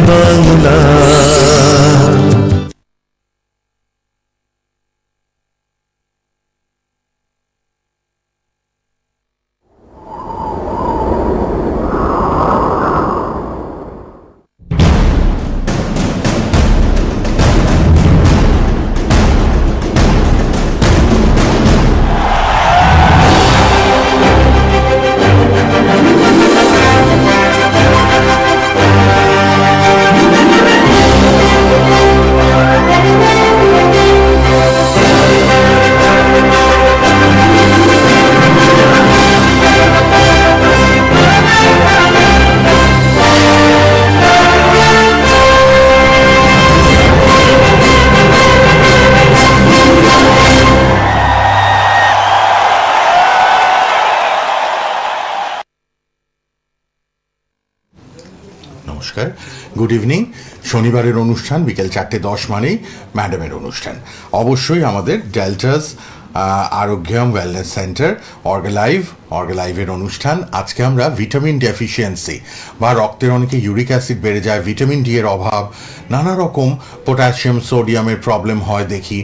বাংলা। নমস্কার, good evening. শনিবারের অনুষ্ঠান বিকেল 4:10 মানেই ম্যাডামের অনুষ্ঠান। অবশ্যই আমাদের ডেল্টাস আরোগ্যম ওয়েলনেস সেন্টার অর্গালাইভের অনুষ্ঠান। আজকে আমরা ভিটামিন ডেফিসিয়েন্সি বা রক্তের অনেকে ইউরিক অ্যাসিড বেড়ে যায়, ভিটামিন ডি এর অভাব, নানা রকম পটাশিয়াম সোডিয়ামের প্রবলেম হয় দেখি,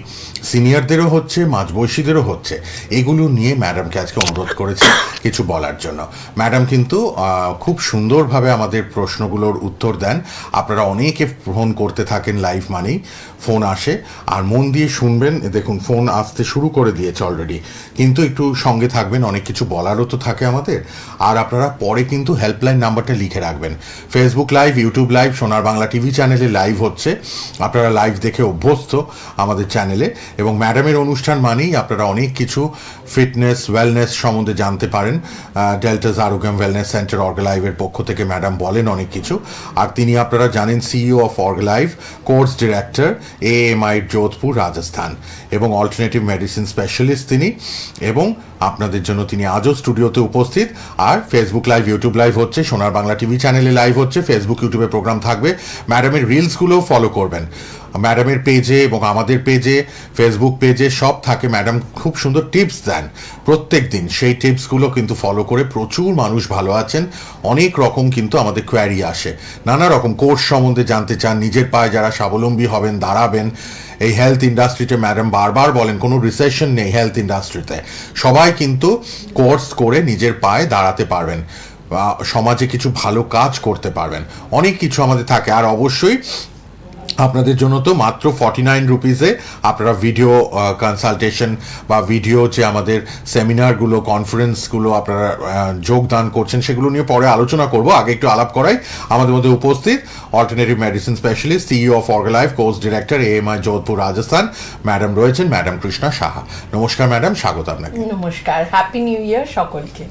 সিনিয়রদেরও হচ্ছে, মাঝবয়সীদেরও হচ্ছে। এগুলো নিয়ে ম্যাডামকে আজকে অনুরোধ করেছে কিছু বলার জন্য। ম্যাডাম কিন্তু খুব সুন্দরভাবে আমাদের প্রশ্নগুলোর উত্তর দেন। আপনারা অনেকে ফোন করতে থাকেন, লাইভ মানেই ফোন আসে, আর মন দিয়ে শুনবেন। দেখুন ফোন আসতে শুরু করে দিয়েছে অলরেডি, কিন্তু একটু সঙ্গে থাকবেন, অনেক কিছু বলারও তো থাকে আমাদের। আর আপনারা পরে কিন্তু হেল্পলাইন নাম্বারটা লিখে রাখবেন। ফেসবুক লাইভ, ইউটিউব লাইভ, সোনার বাংলা টিভি চ্যানেলে লাইভ হচ্ছে, আপনারা লাইভ দেখে অভ্যস্ত আমাদের চ্যানেলে। এবং ম্যাডামের অনুষ্ঠান মানেই আপনারা অনেক কিছু ফিটনেস ওয়েলনেস সম্বন্ধে জানতে পারেন। ডেল্টাস আরোগ্যম ওয়েলনেস সেন্টার অর্গালাইভের পক্ষ থেকে ম্যাডাম বলেন অনেক কিছু। আর তিনি আপনারা জানেন CEO of Orgalive, course director AMI Jodhpur Rajasthan, এবং অল্টারনেটিভ মেডিসিন স্পেশালিস্ট তিনি। এবং আপনাদের জন্য তিনি আজও স্টুডিওতে উপস্থিত। আর ফেসবুক লাইভ, ইউটিউব লাইভ হচ্ছে, সোনার বাংলা টিভি চ্যানেলে লাইভ হচ্ছে, ফেসবুক ইউটিউবে প্রোগ্রাম থাকবে। ম্যাডামের রিলসগুলোও ফলো করবেন ম্যাডামের পেজে এবং আমাদের পেজে, ফেসবুক পেজে সব থাকে। ম্যাডাম খুব সুন্দর টিপস দেন প্রত্যেক দিন, সেই টিপসগুলো কিন্তু ফলো করে প্রচুর মানুষ ভালো আছেন। অনেক রকম কিন্তু আমাদের কোয়ারি আসে, নানা রকম কোর্স সম্বন্ধে জানতে চান, নিজের পায়ে যারা স্বাবলম্বী হবেন, দাঁড়াবেন। এই হেলথ ইন্ডাস্ট্রিতে ম্যাডাম বারবার বলেন কোনো রিসেশন নেই হেলথ ইন্ডাস্ট্রিতে, সবাই কিন্তু কোর্স করে নিজের পায়ে দাঁড়াতে পারবেন, সমাজে কিছু ভালো কাজ করতে পারবেন। অনেক কিছু আমাদের থাকে। আর অবশ্যই আপনাদের জন্য তো মাত্র 49 রুপিসে আপনারা ভিডিও কনসালটেশন বা ভিডিও যে আমাদের সেমিনারগুলো, কনফারেন্সগুলো আপনারা যোগদান করছেন, সেগুলো নিয়ে পরে আলোচনা করব। আগে একটু আলাপ করাই। আমাদের মধ্যে উপস্থিত alternative medicine specialist, CEO of Orgalive, course director AMI Jodhpur Rajasthan, madam রয়েছেন, ম্যাডাম কৃষ্ণা সাহা। নমস্কার ম্যাডাম, স্বাগত আপনাকে। নমস্কার, হ্যাপি নিউ ইয়ার সকলকে।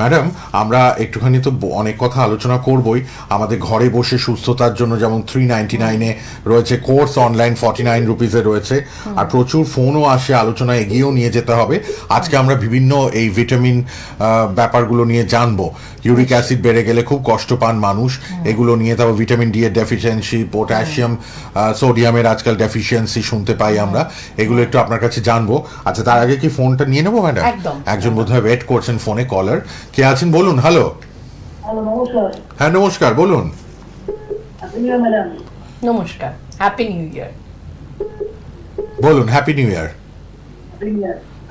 ম্যাডাম, আমরা একটুখানি তো অনেক কথা আলোচনা করবই। আমাদের ঘরে বসে সুস্থতার জন্য যেমন 399-এ রয়েছে কোর্স, অনলাইন 49 রুপিসে রয়েছে, আর প্রচুর ফোনও আসে, আলোচনা এগিয়েও নিয়ে যেতে হবে। আজকে আমরা বিভিন্ন এই ভিটামিন ব্যাপারগুলো নিয়ে জানবো। ইউরিক অ্যাসিড বেড়ে গেলে খুব কষ্ট পান মানুষ, এগুলো নিয়ে। তারপর ভিটামিন ডি এর ডেফিসিয়েন্সি, পটাশিয়াম সোডিয়ামের আজকাল ডেফিসিয়েন্সি শুনতে পাই আমরা, এগুলো একটু আপনার কাছে জানবো। আচ্ছা, তার আগে কি ফোনটা নিয়ে নেবো ম্যাডাম? একজন বোধহয় ওয়েট করছেন ফোনে, কলার কে আছেন বলুন। হ্যালো। হ্যাঁ নমস্কার, বলুন। নমস্কার, হ্যাপি নিউ ইয়ার। বলুন, হ্যাপি নিউ ইয়ার।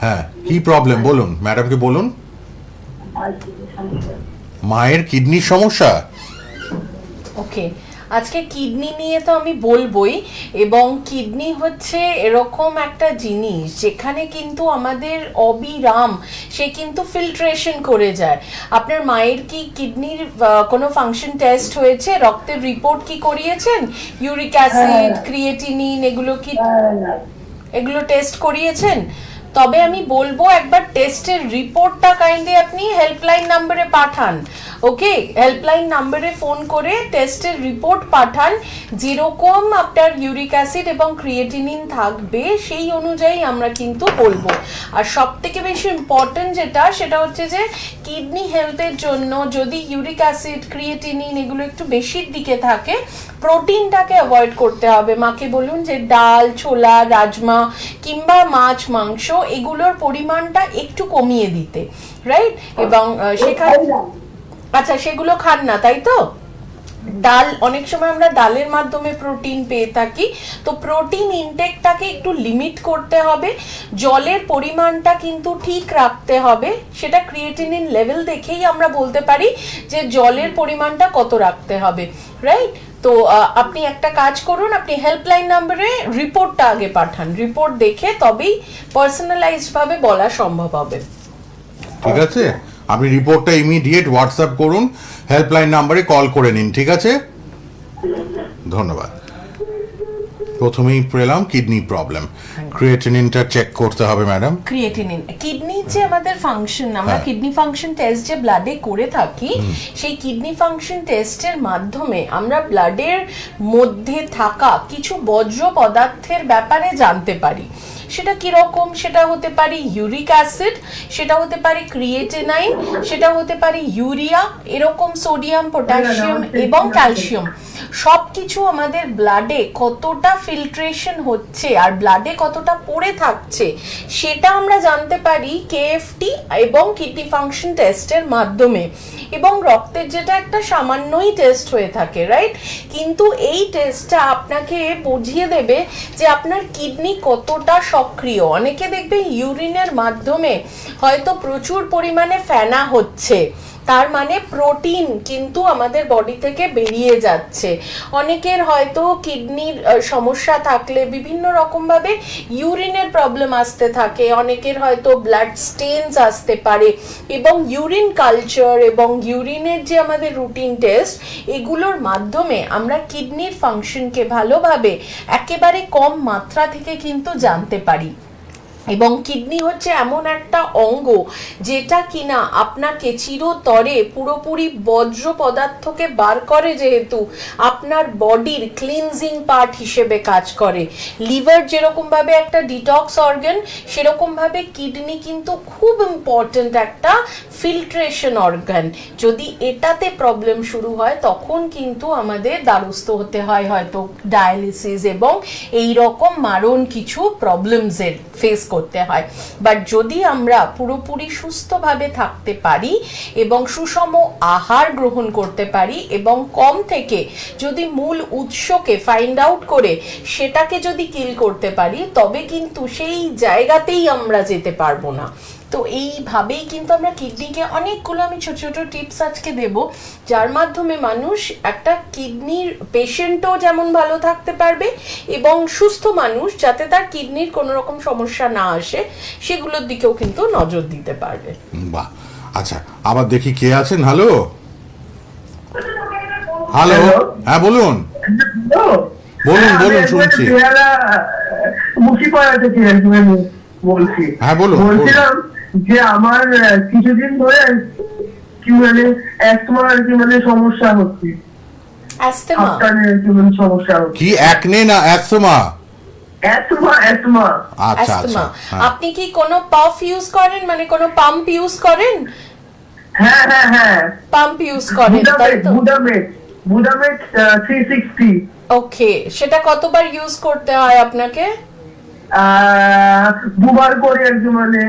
হ্যাঁ, কি প্রবলেম বলুন, ম্যাডামকে বলুন। মায়ের কিডনির সমস্যা। ওকে, আজকে কিডনি নিয়ে তো আমি বলবোই। এবং কিডনি হচ্ছে এরকম একটা জিনিস যেখানে কিন্তু আমাদের অবিরাম সে কিন্তু ফিল্ট্রেশন করে যায়। আপনার মায়ের কি কিডনির কোনো ফাংশন টেস্ট হয়েছে? রক্তের রিপোর্ট কি করিয়েছেন? ইউরিক অ্যাসিড, ক্রিয়েটিনিন, এগুলো টেস্ট করিয়েছেন? তবে আমি বলবো একবার টেস্টের রিপোর্টটা কাইন্ডলি আপনি হেল্পলাইন নাম্বারে পাঠান। ওকে, হেল্পলাইন নাম্বারে ফোন করে টেস্টের রিপোর্ট পাঠান। যেরকম আপনার ইউরিক অ্যাসিড এবং ক্রিয়েটিনিন থাকবে সেই অনুযায়ী আমরা কিন্তু বলবো। আর সব থেকে বেশি ইম্পর্টেন্ট যেটা, সেটা হচ্ছে যে কিডনি হেলথের জন্য যদি ইউরিক অ্যাসিড, ক্রিয়েটিনিন এগুলো একটু বেশির দিকে থাকে, প্রোটিনটাকে অ্যাভয়েড করতে হবে। মাকে বলুন যে ডাল, ছোলা, রাজমা কিংবা মাছ, মাংস এগুলোর পরিমাণটা একটু কমিয়ে দিতে, রাইট? এবং সেখানে আচ্ছা, সেগুলো খান না তাই তো? ডাল, অনেক সময় আমরা ডালের মাধ্যমে প্রোটিন পেয়ে থাকি, তো প্রোটিন ইনটেকটাকে একটু লিমিট করতে হবে, জলের পরিমাণটা কিন্তু ঠিক রাখতে হবে, সেটা ক্রিয়েটিনিন লেভেল দেখেই আমরা বলতে পারি যে জলের পরিমাণটা কত রাখতে হবে, রাইট? তো আপনি একটা কাজ করুন, আপনি হেল্পলাইন নাম্বারে রিপোর্টটা আগে পাঠান, রিপোর্ট দেখে তবেই পার্সোনালাইজড ভাবে বলা সম্ভব হবে। ঠিক আছে, আপনি রিপোর্টটা ইমিডিয়েট হোয়াটসঅ্যাপ করুন, হেল্পলাইন নাম্বারে কল করে নিন, ঠিক আছে? ধন্যবাদ। প্রথমেই পেলাম কিডনি প্রবলেম, ক্রিয়েটিনিনটা চেক করতে হবে ম্যাডাম। ক্রিয়েটিনিন, কিডনির যে আমাদের ফাংশন, আমরা কিডনি ফাংশন টেস্ট যে ব্লাডে করে থাকি, সেই কিডনি ফাংশন টেস্টের মাধ্যমে আমরা ব্লাডের মধ্যে থাকা কিছু বজ্র পদার্থের ব্যাপারে জানতে পারি। সেটা কিরকম? সেটা হতে পারে ইউরিক অ্যাসিড, সেটা হতে পারে ক্রিয়েটিনাইন, সেটা হতে পারে ইউরিয়া, এরকম সোডিয়াম, পটাশিয়াম এবং ক্যালসিয়াম সবকিছু আমাদের ব্লাডে কতটা ফিল্ট্রেশন হচ্ছে আর ব্লাডে কতটা পড়ে থাকছে সেটা আমরা জানতে পারি কেএফটি এবং কিডনি ফাংশন টেস্টের মাধ্যমে। এবং রক্তের যেটা একটা সামান্যই টেস্ট হয়ে থাকে, রাইট? কিন্তু এই টেস্টটা আপনাকে বুঝিয়ে দেবে যে আপনার কিডনি কতটা সক্রিয়। অনেকে দেখবে ইউরিনের মাধ্যমে হয়তো প্রচুর পরিমাণে ফেনা হচ্ছে, তার মানে প্রোটিন কিন্তু আমাদের বডি থেকে বেরিয়ে যাচ্ছে। অনেকের হয়তো কিডনির সমস্যা থাকলে বিভিন্ন রকম ভাবে ইউরিনের প্রবলেম আসতে থাকে, অনেকের হয়তো ব্লাড স্টেনস আসতে পারে, এবং ইউরিন কালচার এবং ইউরিনের যে আমাদের রুটিন টেস্ট, এগুলোর মাধ্যমে আমরা কিডনির ফাংশনকে ভালোভাবে একেবারে কম মাত্রা থেকে কিন্তু জানতে পারি। এবং কিডনি হচ্ছে এমন একটা অঙ্গ যেটা কিনা আপনাকে চিরতরে পুরোপুরি বজ্র পদার্থকে বার করে, যেহেতু আপনার বডির ক্লিনজিং পার্ট হিসেবে কাজ করে। লিভার যেরকম ভাবে একটা ডিটক্স অর্গান, সেরকম ভাবে কিডনি কিন্তু খুব ইম্পর্ট্যান্ট একটা ফিল্ট্রেশন অর্গান। যদি এটাতে প্রবলেম শুরু হয় তখন কিন্তু আমাদের দ্বারস্থ হতে হয় হয়তো ডায়ালিসিস এবং এই রকম মারণ কিছু প্রবলেমসের ফেস করতে হয়। বাট যদি আমরা পুরোপুরি সুস্থভাবে থাকতে পারি এবং সুষম আহার গ্রহণ করতে পারি এবং কম থেকে যদি মূল উৎসকে ফাইন্ড আউট করে সেটাকে যদি কিল করতে পারি, তবে কিন্তু সেই জায়গাতেই আমরা যেতে পারবো না। তো এইভাবেই কিন্তু আমরা কিডনিকে অনেকগুলো, আমি ছোট ছোট টিপস আজকে দেব, যার মাধ্যমে মানুষ একটা কিডনির পেশেন্টও যেমন ভালো থাকতে পারবে এবং সুস্থ মানুষ যাতে তার কিডনির কোনো রকম সমস্যা না আসে সেগুলোর দিকেও কিন্তু নজর দিতে পারবে। বাহ, আচ্ছা আবার দেখি কে আছেন। হ্যালো হ্যালো, হ্যাঁ বলুন বলুন বলুন, শুনছি। মুখিপাড়া থেকে বলছি। হ্যাঁ বলুন। বলছিলাম যে আমার কিছুদিন ধরে কি মানে অ্যাস্তমা আর কি মানে সমস্যা হচ্ছে। অ্যাস্তমা সমস্যা হচ্ছে কি? একনে না অ্যাস্তমা? অ্যাস্তমা। আচ্ছা আচ্ছা, আপনি কি কোনো পাফ ইউজ করেন, মানে কোনো পাম্প ইউজ করেন? হ্যাঁ হ্যাঁ হ্যাঁ, পাম্প ইউজ করেন, তাই তো? বুডামেট 360। ওকে, সেটা কতবার ইউজ করতে হয় আপনাকে? দুবার করে আর কি মানে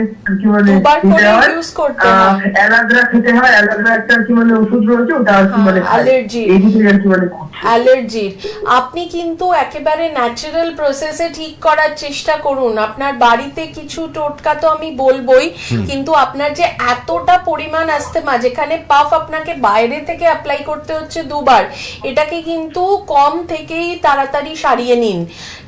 দুবার করে ইউজ করতে হয়। অ্যালাগ্রা খেতে হয়, অ্যালাগ্রা একটা আর কি মানে ওষুধ রয়েছে, ওটা আর কি মানে অ্যালার্জি, এই দুটোই আর কি মানে অ্যালার্জির। আপনি কিন্তু একেবারে ন্যাচারাল প্রসেসে ঠিক করার চেষ্টা করুন। আপনার বাড়িতে কিছু টোটকা তো আমি বলবোই, কিন্তু আপনার যে এতটা পরিমাণ অ্যাস্তমা, যেখানে পাফ আপনাকে বাইরে থেকে অ্যাপ্লাই করতে হচ্ছে দুবার, এটাকে কিন্তু কম থেকেই তাড়াতাড়ি সারিয়ে নিন,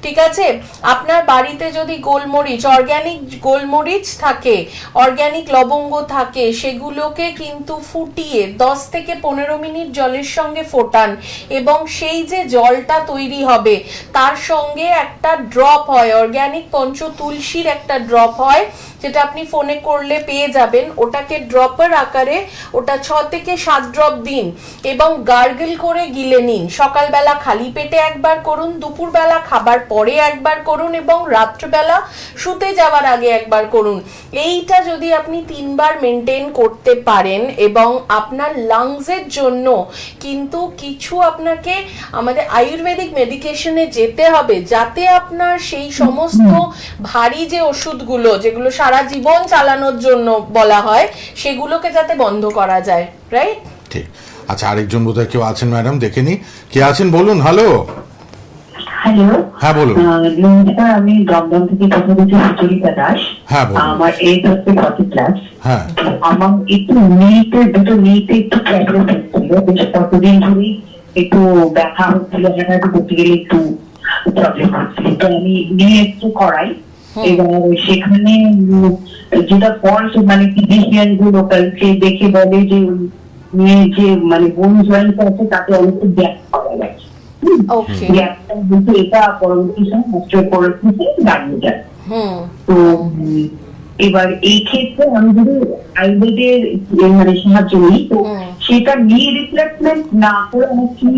ঠিক আছে? আপনার বাড়িতে যদি গোলমরিচ, অর্গানিক গোলমরিচ থাকে, অর্গানিক লবঙ্গ থাকে, সেগুলোকে কিন্তু ফুটিয়ে 10 থেকে 15 মিনিট জলের সঙ্গে ফোটান এবং সেই যে জলটা তৈরি হবে তার সঙ্গে একটা ড্রপ হয়, অর্গানিক পঞ্চ তুলসীর একটা ড্রপ হয়, যেটা আপনি ফোনে করলে পেয়ে যাবেন। ওটাকে ড্রপের আকারে ওটা 6 থেকে 7 ড্রপ দিন এবং গার্গল করে গিলে নিন। সকালবেলা খালি পেটে একবার করুন, দুপুরবেলা খাবার পরে একবার করুন এবং রাত্রবেলা শুতে যাওয়ার আগে একবার করুন। এইটা যদি আপনি 3 বার মেনটেন করতে পারেন, এবং আপনার লাংসের জন্য কিন্তু কিছু আপনাকে আমাদের আয়ুর্বেদিক মেডিকেশনে যেতে হবে, যাতে আপনার সেই সমস্ত ভারী যে ওষুধগুলো যেগুলো সারা জীবন চালানোর জন্য বলা হয় সেগুলোকে যাতে বন্ধ করা যায়, রাইট? ঠিক। আচ্ছা, আরেকজন বোধহয় কেউ আছেন ম্যাডাম, দেখে নি কে আছেন, বলুন। হ্যালো, হ্যালো, হ্যাঁ বলুন। নমস্কার, আমি দমদম থেকে কথা বলছি, সুচরিতা দাস। হ্যাঁ বলুন। আমার এইজ হচ্ছে 40+। হ্যাঁ আমার একটু দুটো নিতে একটু প্রবলেম হচ্ছিল, বেশ কতদিন ধরেই একটু ব্যথা হচ্ছিল, হাঁটাহাঁটি করতে গেলে একটু প্রবলেম হচ্ছিল, তো আমি নিয়ে একটু করাই। এবার সেখানে যেটা ফলস মানে ফিজিশিয়ান গুলো সে দেখে বলে যে নিয়ে যে মানে বোন জয়েন্ট আছে তাতে অনেকটা গ্যাপ পাওয়া গেছে। ওকে। গ্যাপটা কিন্তু এটা পরবর্তী সময় অস্ট্রিওপরোসিসে দাঁড়িয়ে যায়। তো এবার এই ক্ষেত্রে আমি যদি আয়ুর্বেদের মানে সাহায্য নিই, তো সেটা নি রিপ্লেসমেন্ট না করে আমার কি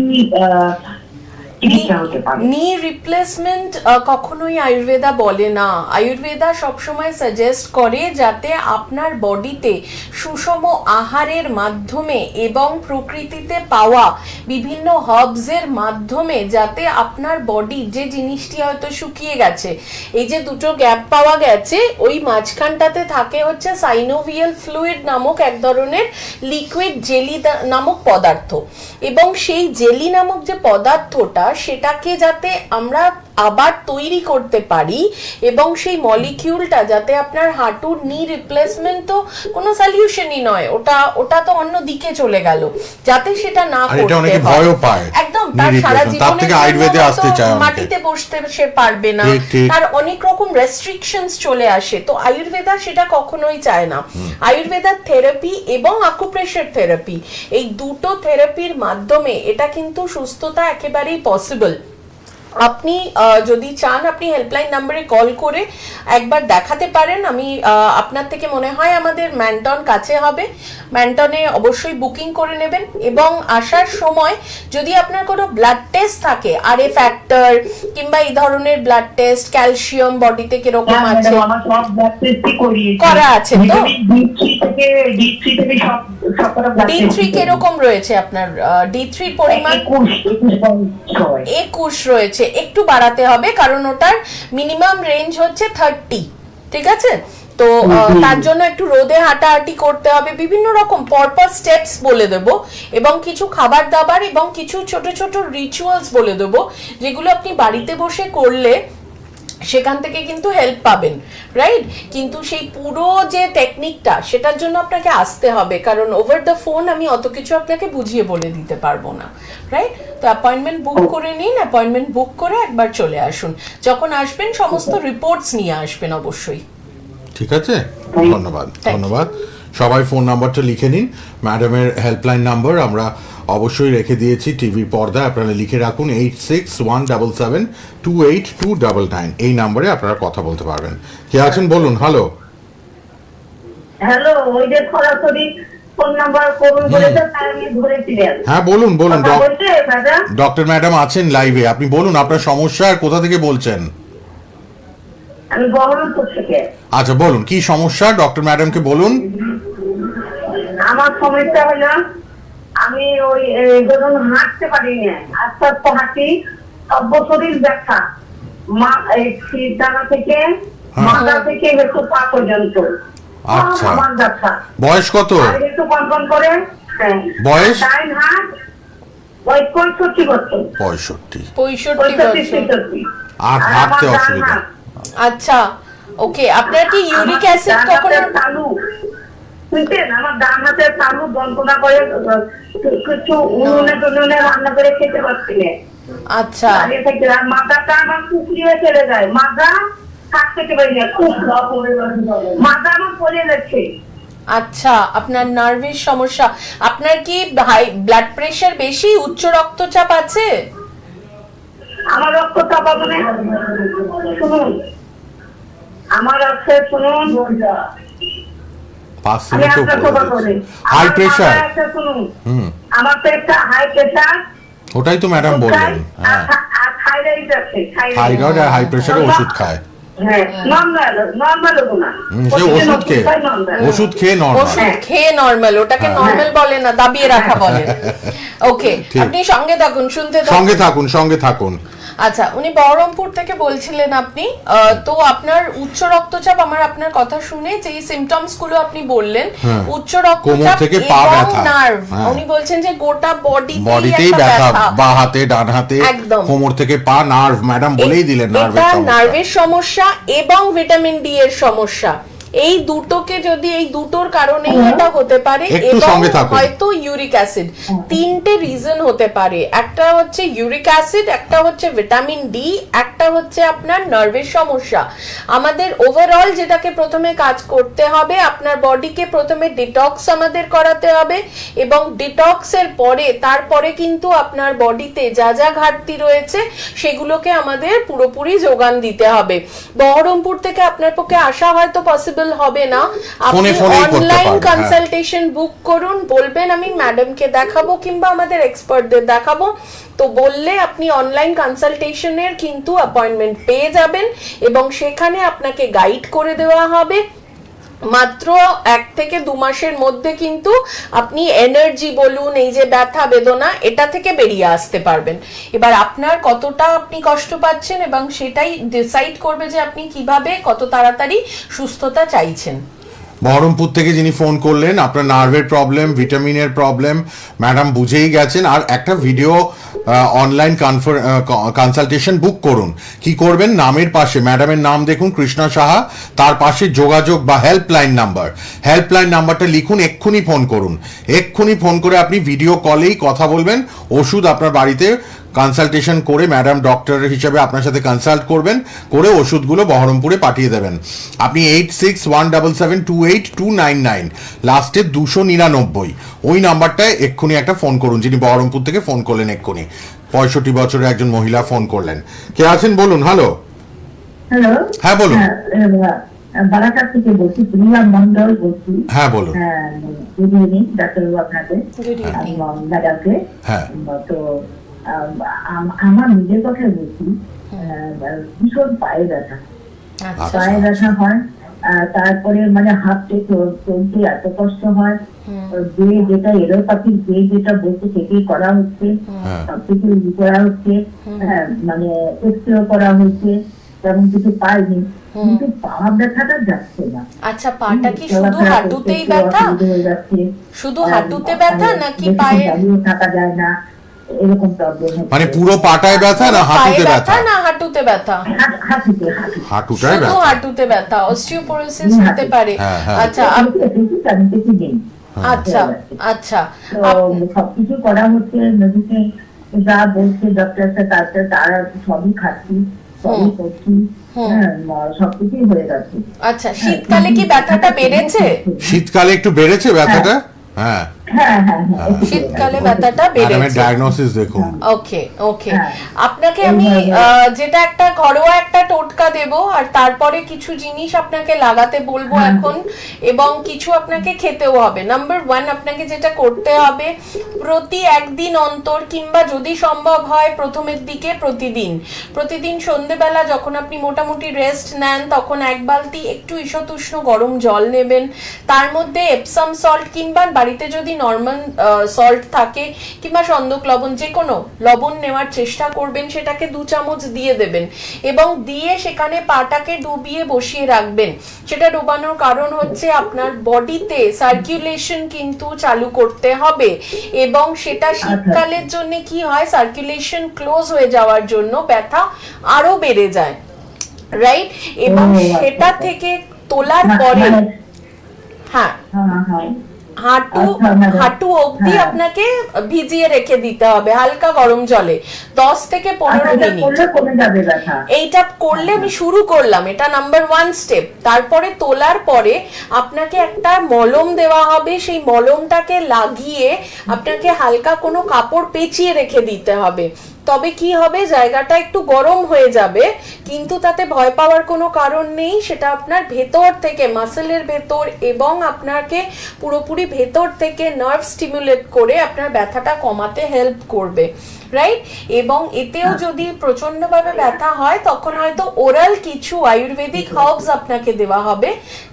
চিকিৎসা হতে পারে? নি রিপ্লেসমেন্ট কখনোই আয়ুর্বেদা বলে না। আয়ুর্বেদা সবসময় সাজেস্ট করে যাতে আপনার বডিতে সুষম আহারের মাধ্যমে এবং প্রকৃতিতে পাওয়া বিভিন্ন হার্বসের মাধ্যমে যাতে আপনার বডি যে জিনিসটি হয়তো শুকিয়ে গেছে, এই যে দুটো গ্যাপ পাওয়া গেছে, ওই মাঝখানটাতে থাকে হচ্ছে সাইনোভিয়াল ফ্লুইড নামক এক ধরনের লিকুইড জেলি নামক পদার্থ, এবং সেই জেলি নামক যে পদার্থটা সেটাকে যাতে আমরা আবার তৈরি করতে পারি এবং সেই মলিকিউলটা যাতে আপনার হাঁটুর নি রিপ্লেসমেন্ট তো কোনো সলিউশনই নয়, ওটা তো অন্য দিকে চলে গেল, যাতে সেটা না আর এটা করতে অনেকে হয়। ভয়ও পায় একদম, knee তার সারা replacement। তার জীবনের থেকে জন্য আয়ুর্বেদে আসতে হয়তো চায় অনেকে। মাটিতে বসতে সে পারবে না, ঠিক, ঠিক। তার অনেক রকম রেস্ট্রিকশনস চলে আসে, তো আয়ুর্বেদা সেটা কখনোই চায় না। আয়ুর্বেদার থেরাপি এবং আকুপ্রেশার থেরাপি, এই দুটো থেরাপির মাধ্যমে এটা কিন্তু সুস্থতা একেবারেই পসিবল। আপনি যদি চান আপনি হেল্পলাইন নাম্বারে কল করে একবার দেখাতে পারেন। আমি আপনার থেকে মনে হয় আমাদের ম্যান্টন কাছে হবে, ম্যান্টনে অবশ্যই বুকিং করে নেবেন, এবং আসার সময় যদি আপনার কোনো ব্লাড টেস্ট থাকে, আরএ ফ্যাক্টর কিংবা এই ধরনের ব্লাড টেস্ট, ক্যালসিয়াম বডিতে কিরকম আছে, আমার সব ব্লাড টেস্টই করিয়েছি, করা আছে তো? D3 থেকে সবকটা ব্লাড D3 কিরকম রয়েছে আপনার? D3 পরিমাণ 21 রয়েছে, একটু বাড়াতে হবে কারণ ওটার মিনিমাম রেঞ্জ হচ্ছে 30, ঠিক আছে? তো তার জন্য একটু রোদে হাঁটাহাঁটি করতে হবে, বিভিন্ন রকম পরপর স্টেপস বলে দেব, এবং কিছু খাবার দাবার এবং কিছু ছোট ছোট রিচুয়ালস বলে দেব, যেগুলো আপনি বাড়িতে বসে করলে সেখান থেকে কিন্তু হেল্প পাবেন, রাইট? কিন্তু সেই পুরো যে টেকনিকটা সেটার জন্য আপনাকে আসতে হবে, কারণ ওভার দ্য ফোন আমি অত কিছু আপনাকে বুঝিয়ে বলে দিতে পারবো না, রাইট? তো অ্যাপয়েন্টমেন্ট বুক করে নিন, অ্যাপয়েন্টমেন্ট বুক করে একবার চলে আসুন, যখন আসবেন সমস্ত রিপোর্টস নিয়ে আসবেন অবশ্যই। ঠিক আছে, ধন্যবাদ ধন্যবাদ। সবাই ফোন নাম্বারটা লিখে নিন, ম্যাডামের হেল্পলাইন নাম্বার আমরা অবশ্যই রেখে দিয়েছি টিভির পর্দায়, আপনারা লিখে রাখুন 8617772829, এই নাম্বারে আপনারা কথা বলতে পারবেন। কে আছেন বলুন। হ্যালো, হ্যালো, ওই যে সরাসরি ফোন নাম্বার করুন বলেছে, তাই আমি ধরেছিলাম। হ্যাঁ বলুন বলুন। কথা বলছে ম্যাডাম? ডক্টর ম্যাডাম আছেন লাইভে, আপনি বলুন আপনার সমস্যা আর কোথা থেকে বলছেন। আমি বহরমপুর থেকে। আচ্ছা বলুন কি সমস্যা, ডক্টর ম্যাডামকে বলুন। আমার সমস্যা হলো আমি ওই যখন হাঁটতে পারি না, আস্তে আস্তে হাঁটি, সব শরীর ব্যথা, ডানা থেকে মাথা থেকে একটু পা পর্যন্ত আচ্ছা, আমার ব্যথা। বয়স কত? আর একটু কনকন করে। হ্যাঁ। বয়স? ডাইন হাত ওই 65 বছর। 65 65 বছর। আর হাঁটতে অসুবিধা। আচ্ছা, ওকে। আপনার কি ইউরিক অ্যাসিড কখনো? চালু শুনছেন, আমার ডান হাতে চালু যন্ত্রণা করে, কিছু উনুনে রান্না করে খেতে পারছি না। আচ্ছা, দাঁড়িয়ে থাকতে, আর মাথাটা আমার কুকড়িয়ে চলে যায়, মাথা থাকতে পারি না, মাথা আমার পড়ে যাচ্ছে। আচ্ছা, আপনার নার্ভের সমস্যা। আপনার কি হাই ব্লাড প্রেশার বেশি, উচ্চ রক্তচাপ আছে? আমার রক্তচাপ মানে শুনুন, আমার আছে শুনুন, 5 আমি মিনিটও আপনার সভা করি। High pressure. শুনুন, আমার তো একটা হাই প্রেশার, ওটাই তো ম্যাডাম বললেন। হ্যাঁ, আর থাইরয়েড আছে, থাইরয়েড আর হাই প্রেশারের ওষুধ খায়। হ্যাঁ, নরমাল না, সে ওষুধ খেয়ে নরমাল। ওষুধ খেয়ে নরমাল, ওটাকে নরমাল বলে না, দাবিয়ে রাখা বলে। ওকে, ঠিক। আপনি সঙ্গে থাকুন, শুনতে সঙ্গে থাকুন সঙ্গে থাকুন। আচ্ছা, উনি বহরমপুর থেকে বলছিলেন আপনি, তো আপনার উচ্চ রক্তচাপ, আমার আপনার কথা শুনে যে সিমটমস গুলো আপনি বললেন, উচ্চ রক্তচাপ থেকে পা এবং ব্যথা। নার্ভ, হ্যাঁ। উনি বলছেন যে গোটা বডিতেই ব্যথা, বা হাতে, ডান হাতে, একদম। কোমর থেকে পা, নার্ভ, ম্যাডাম বলেই দিলেন নার্ভের এটা সমস্যা। নার্ভের সমস্যা এবং ভিটামিন ডি এর সমস্যা, এই দুটোকে যদি এই দুটোর কারণেই এটা হতে পারে, একটু এবং সঙ্গে থাকুন। হয়তো ইউরিক অ্যাসিড, তিনটে রিজন হতে পারে, একটা হচ্ছে ইউরিক অ্যাসিড, একটা হচ্ছে ভিটামিন ডি, একটা হচ্ছে আপনার নার্ভের সমস্যা। আমাদের ওভারঅল যেটাকে প্রথমে কাজ করতে হবে, আপনার বডিকে প্রথমে ডিটক্স আমাদের করাতে হবে, এবং ডিটক্সের পরে তারপরে কিন্তু আপনার বডিতে যা যা ঘাটতি রয়েছে সেগুলোকে আমাদের পুরোপুরি যোগান দিতে হবে। বহরমপুর থেকে আপনার পক্ষে আসা হয়তো পসিবল হবে না, আপনি ফোনেই করতে অনলাইন পারবেন, কনসালটেশন বুক করুন, বলবেন আমি ম্যাডামকে দেখাবো কিংবা আমাদের এক্সপার্টদের দেখাবো, তো বললে আপনি অনলাইন কনসালটেশনের কিন্তু অ্যাপয়েন্টমেন্ট পেয়ে যাবেন, এবং সেখানে আপনাকে গাইড করে দেওয়া হবে। মাত্র 1 থেকে 2 মাসের মধ্যে কিন্তু আপনি এনার্জি বলুন, এই যে ব্যথা বেদনা, এটা থেকে বেরিয়ে আসতে পারবেন। এবার আপনার কতটা আপনি কষ্ট পাচ্ছেন এবং সেটাই ডিসাইড করবে যে আপনি কিভাবে কত তাড়াতাড়ি সুস্থতা চাইছেন। বহরমপুর থেকে যিনি ফোন করলেন, আপনার নার্ভের প্রবলেম, ভিটামিনের প্রবলেম ম্যাডাম বুঝেই গেছেন। আর একটা ভিডিও অনলাইন কনসালটেশন বুক করুন। কি করবেন, নামের পাশে ম্যাডামের নাম দেখুন কৃষ্ণা সাহা, তার পাশে যোগাযোগ বা হেল্পলাইন নাম্বারটা লিখুন, এক্ষুনি ফোন করুন। এক্ষুনি ফোন করে আপনি ভিডিও কলেই কথা বলবেন, ওষুধ আপনার বাড়িতে কনসালটেশন করে ম্যাডাম ডক্টর হিসেবে আপনার সাথে কনসাল্ট করবেন, করে ওষুধগুলো বহরমপুরে পাঠিয়ে দেবেন। আপনি 8617772899 লাস্টে 299 ওই নাম্বারটায় এক্ষুনি একটা ফোন করুন, যিনি বহরমপুর থেকে ফোন করলেন এক্ষুনি। 65 বছরের একজন মহিলা ফোন করলেন। কে আছেন বলুন। হ্যালো। হ্যালো। হ্যাঁ, বলুন। বারাসাত থেকে বলছি, সুনীলা মন্ডল বলছি। হ্যাঁ, বলুন। গুড ইভিনিং ডাক্তারবাবু, আপনাকে, Good evening. ম্যাডামকে। হ্যাঁ। তো আমার নিজের কথা বলছি, ভীষণ পায়ে ব্যথা, আচ্ছা, পায়ে ব্যথা হয়, তারপরে মানে হাঁটতে চলতে এত কষ্ট হয়, যে যেটা এলোপ্যাথিক যে যেটা বলছে সেটাই করা হচ্ছে, হ্যাঁ। সবকিছু করা হচ্ছে, মানে এক্সরে করা হচ্ছে, তেমন কিছু পাইনি, কিন্তু পা ব্যথাটা যাচ্ছে না। আচ্ছা, পাটা কি শুধু চলাফেরা করতে হাঁটুতেই একটু ব্যথা? অসুবিধা হয়ে যাচ্ছে, শুধু হাঁটুতে ব্যথা নাকি বেশিক্ষণ পায়ে? দাঁড়িয়ে থাকা যায় না, এরকম প্রবলেম হচ্ছে। মানে পুরো পাটায় ব্যথা না পায়ে হাঁটুতে ব্যথা ব্যথা? না হাঁটুতে ব্যথা? হাঁটুতে হাঁটুটায় শুধু ব্যথা। হাঁটুতে ব্যথা, অস্টিওপোরোসিস হতে পারে। হ্যাঁ, হ্যাঁ। আচ্ছা, আচ্ছা, আচ্ছা। তো সবকিছু করা হচ্ছে, মেডিসিন যা বলছে ডক্টর, তারা সবই খাচ্ছি, সবই করছি, সবকিছুই হয়ে যাচ্ছে। আচ্ছা, শীতকালে কি ব্যথাটা বেড়েছে? শীতকালে একটু বেড়েছে ব্যথাটা? হ্যাঁ। শীতকালে ব্যথাটা ম্যাডামের বেড়েছে। ডায়াগনোসিস দেখুন। ওকে, ওকে। হ্যাঁ। আপনাকে আমি যেটা একটা ঘরোয়া একটা টোটকা দেব, আর তারপরে কিছু জিনিস আপনাকে লাগাতে বলবো এখন, এবং কিছু আপনাকে খেতেও হবে। নাম্বার 1, আপনাকে যেটা করতে হবে, প্রতি একদিন অন্তর কিংবা যদি সম্ভব হয় প্রথমের দিকে প্রতিদিন সন্ধ্যেবেলা যখন আপনি মোটামুটি রেস্ট নেন, তখন 1 বালতি একটু ঈষৎউষ্ণ গরম জল নেবেন, তার মধ্যে এপসাম সল্ট কিংবা বাড়িতে যদি নর্মাল সল্ট থাকে কিংবা সন্দক লবণ, যে কোনো লবণ নেওয়ার চেষ্টা করবেন, সেটাকে 2 চামচ দিয়ে দেবেন, এবং দিয়ে সেখানে পাটাকে ডুবিয়ে বসিয়ে রাখবেন। সেটা ডুবানোর কারণ হচ্ছে আপনার বডিতে সার্কুলেশন কিন্তু চালু করতে হবে, এবং সেটা শীতকালের জন্য কি হয়, সার্কুলেশন ক্লোজ হয়ে যাওয়ার জন্য ব্যথা আরো বেড়ে যায়, রাইট? এবং সেটা থেকে তোলার পরে হ্যাঁ, হাঁটু অবধি আপনাকে ভিজিয়ে রেখে দিতে হবে হালকা গরম জলে 10 থেকে 15 মিনিট। এইটা করলে আমি শুরু করলাম, এটা নাম্বার 1 স্টেপ। তারপরে তোলার পরে আপনাকে একটা মলম দেওয়া হবে, সেই মলমটাকে লাগিয়ে আপনাকে হালকা কোনো কাপড় পেঁচিয়ে রেখে দিতে হবে। তবে কি হবে, জায়গাটা একটু গরম হয়ে যাবে, কিন্তু তাতে ভয় পাওয়ার কোনো কারণ নেই। সেটা আপনার ভেতর থেকে, মাসেলের ভেতর, এবং আপনাকে পুরোপুরি ভেতর থেকে নার্ভ স্টিমুলেট করে আপনার ব্যথাটা কমাতে হেল্প করবে, রাইট? এবং এতেও যদি প্রচন্ডভাবে ব্যথা হয়, তখন হয়তো ওরাল কিছু আয়ুর্বেদিক হার্বস আপনাকে দেওয়া হবে,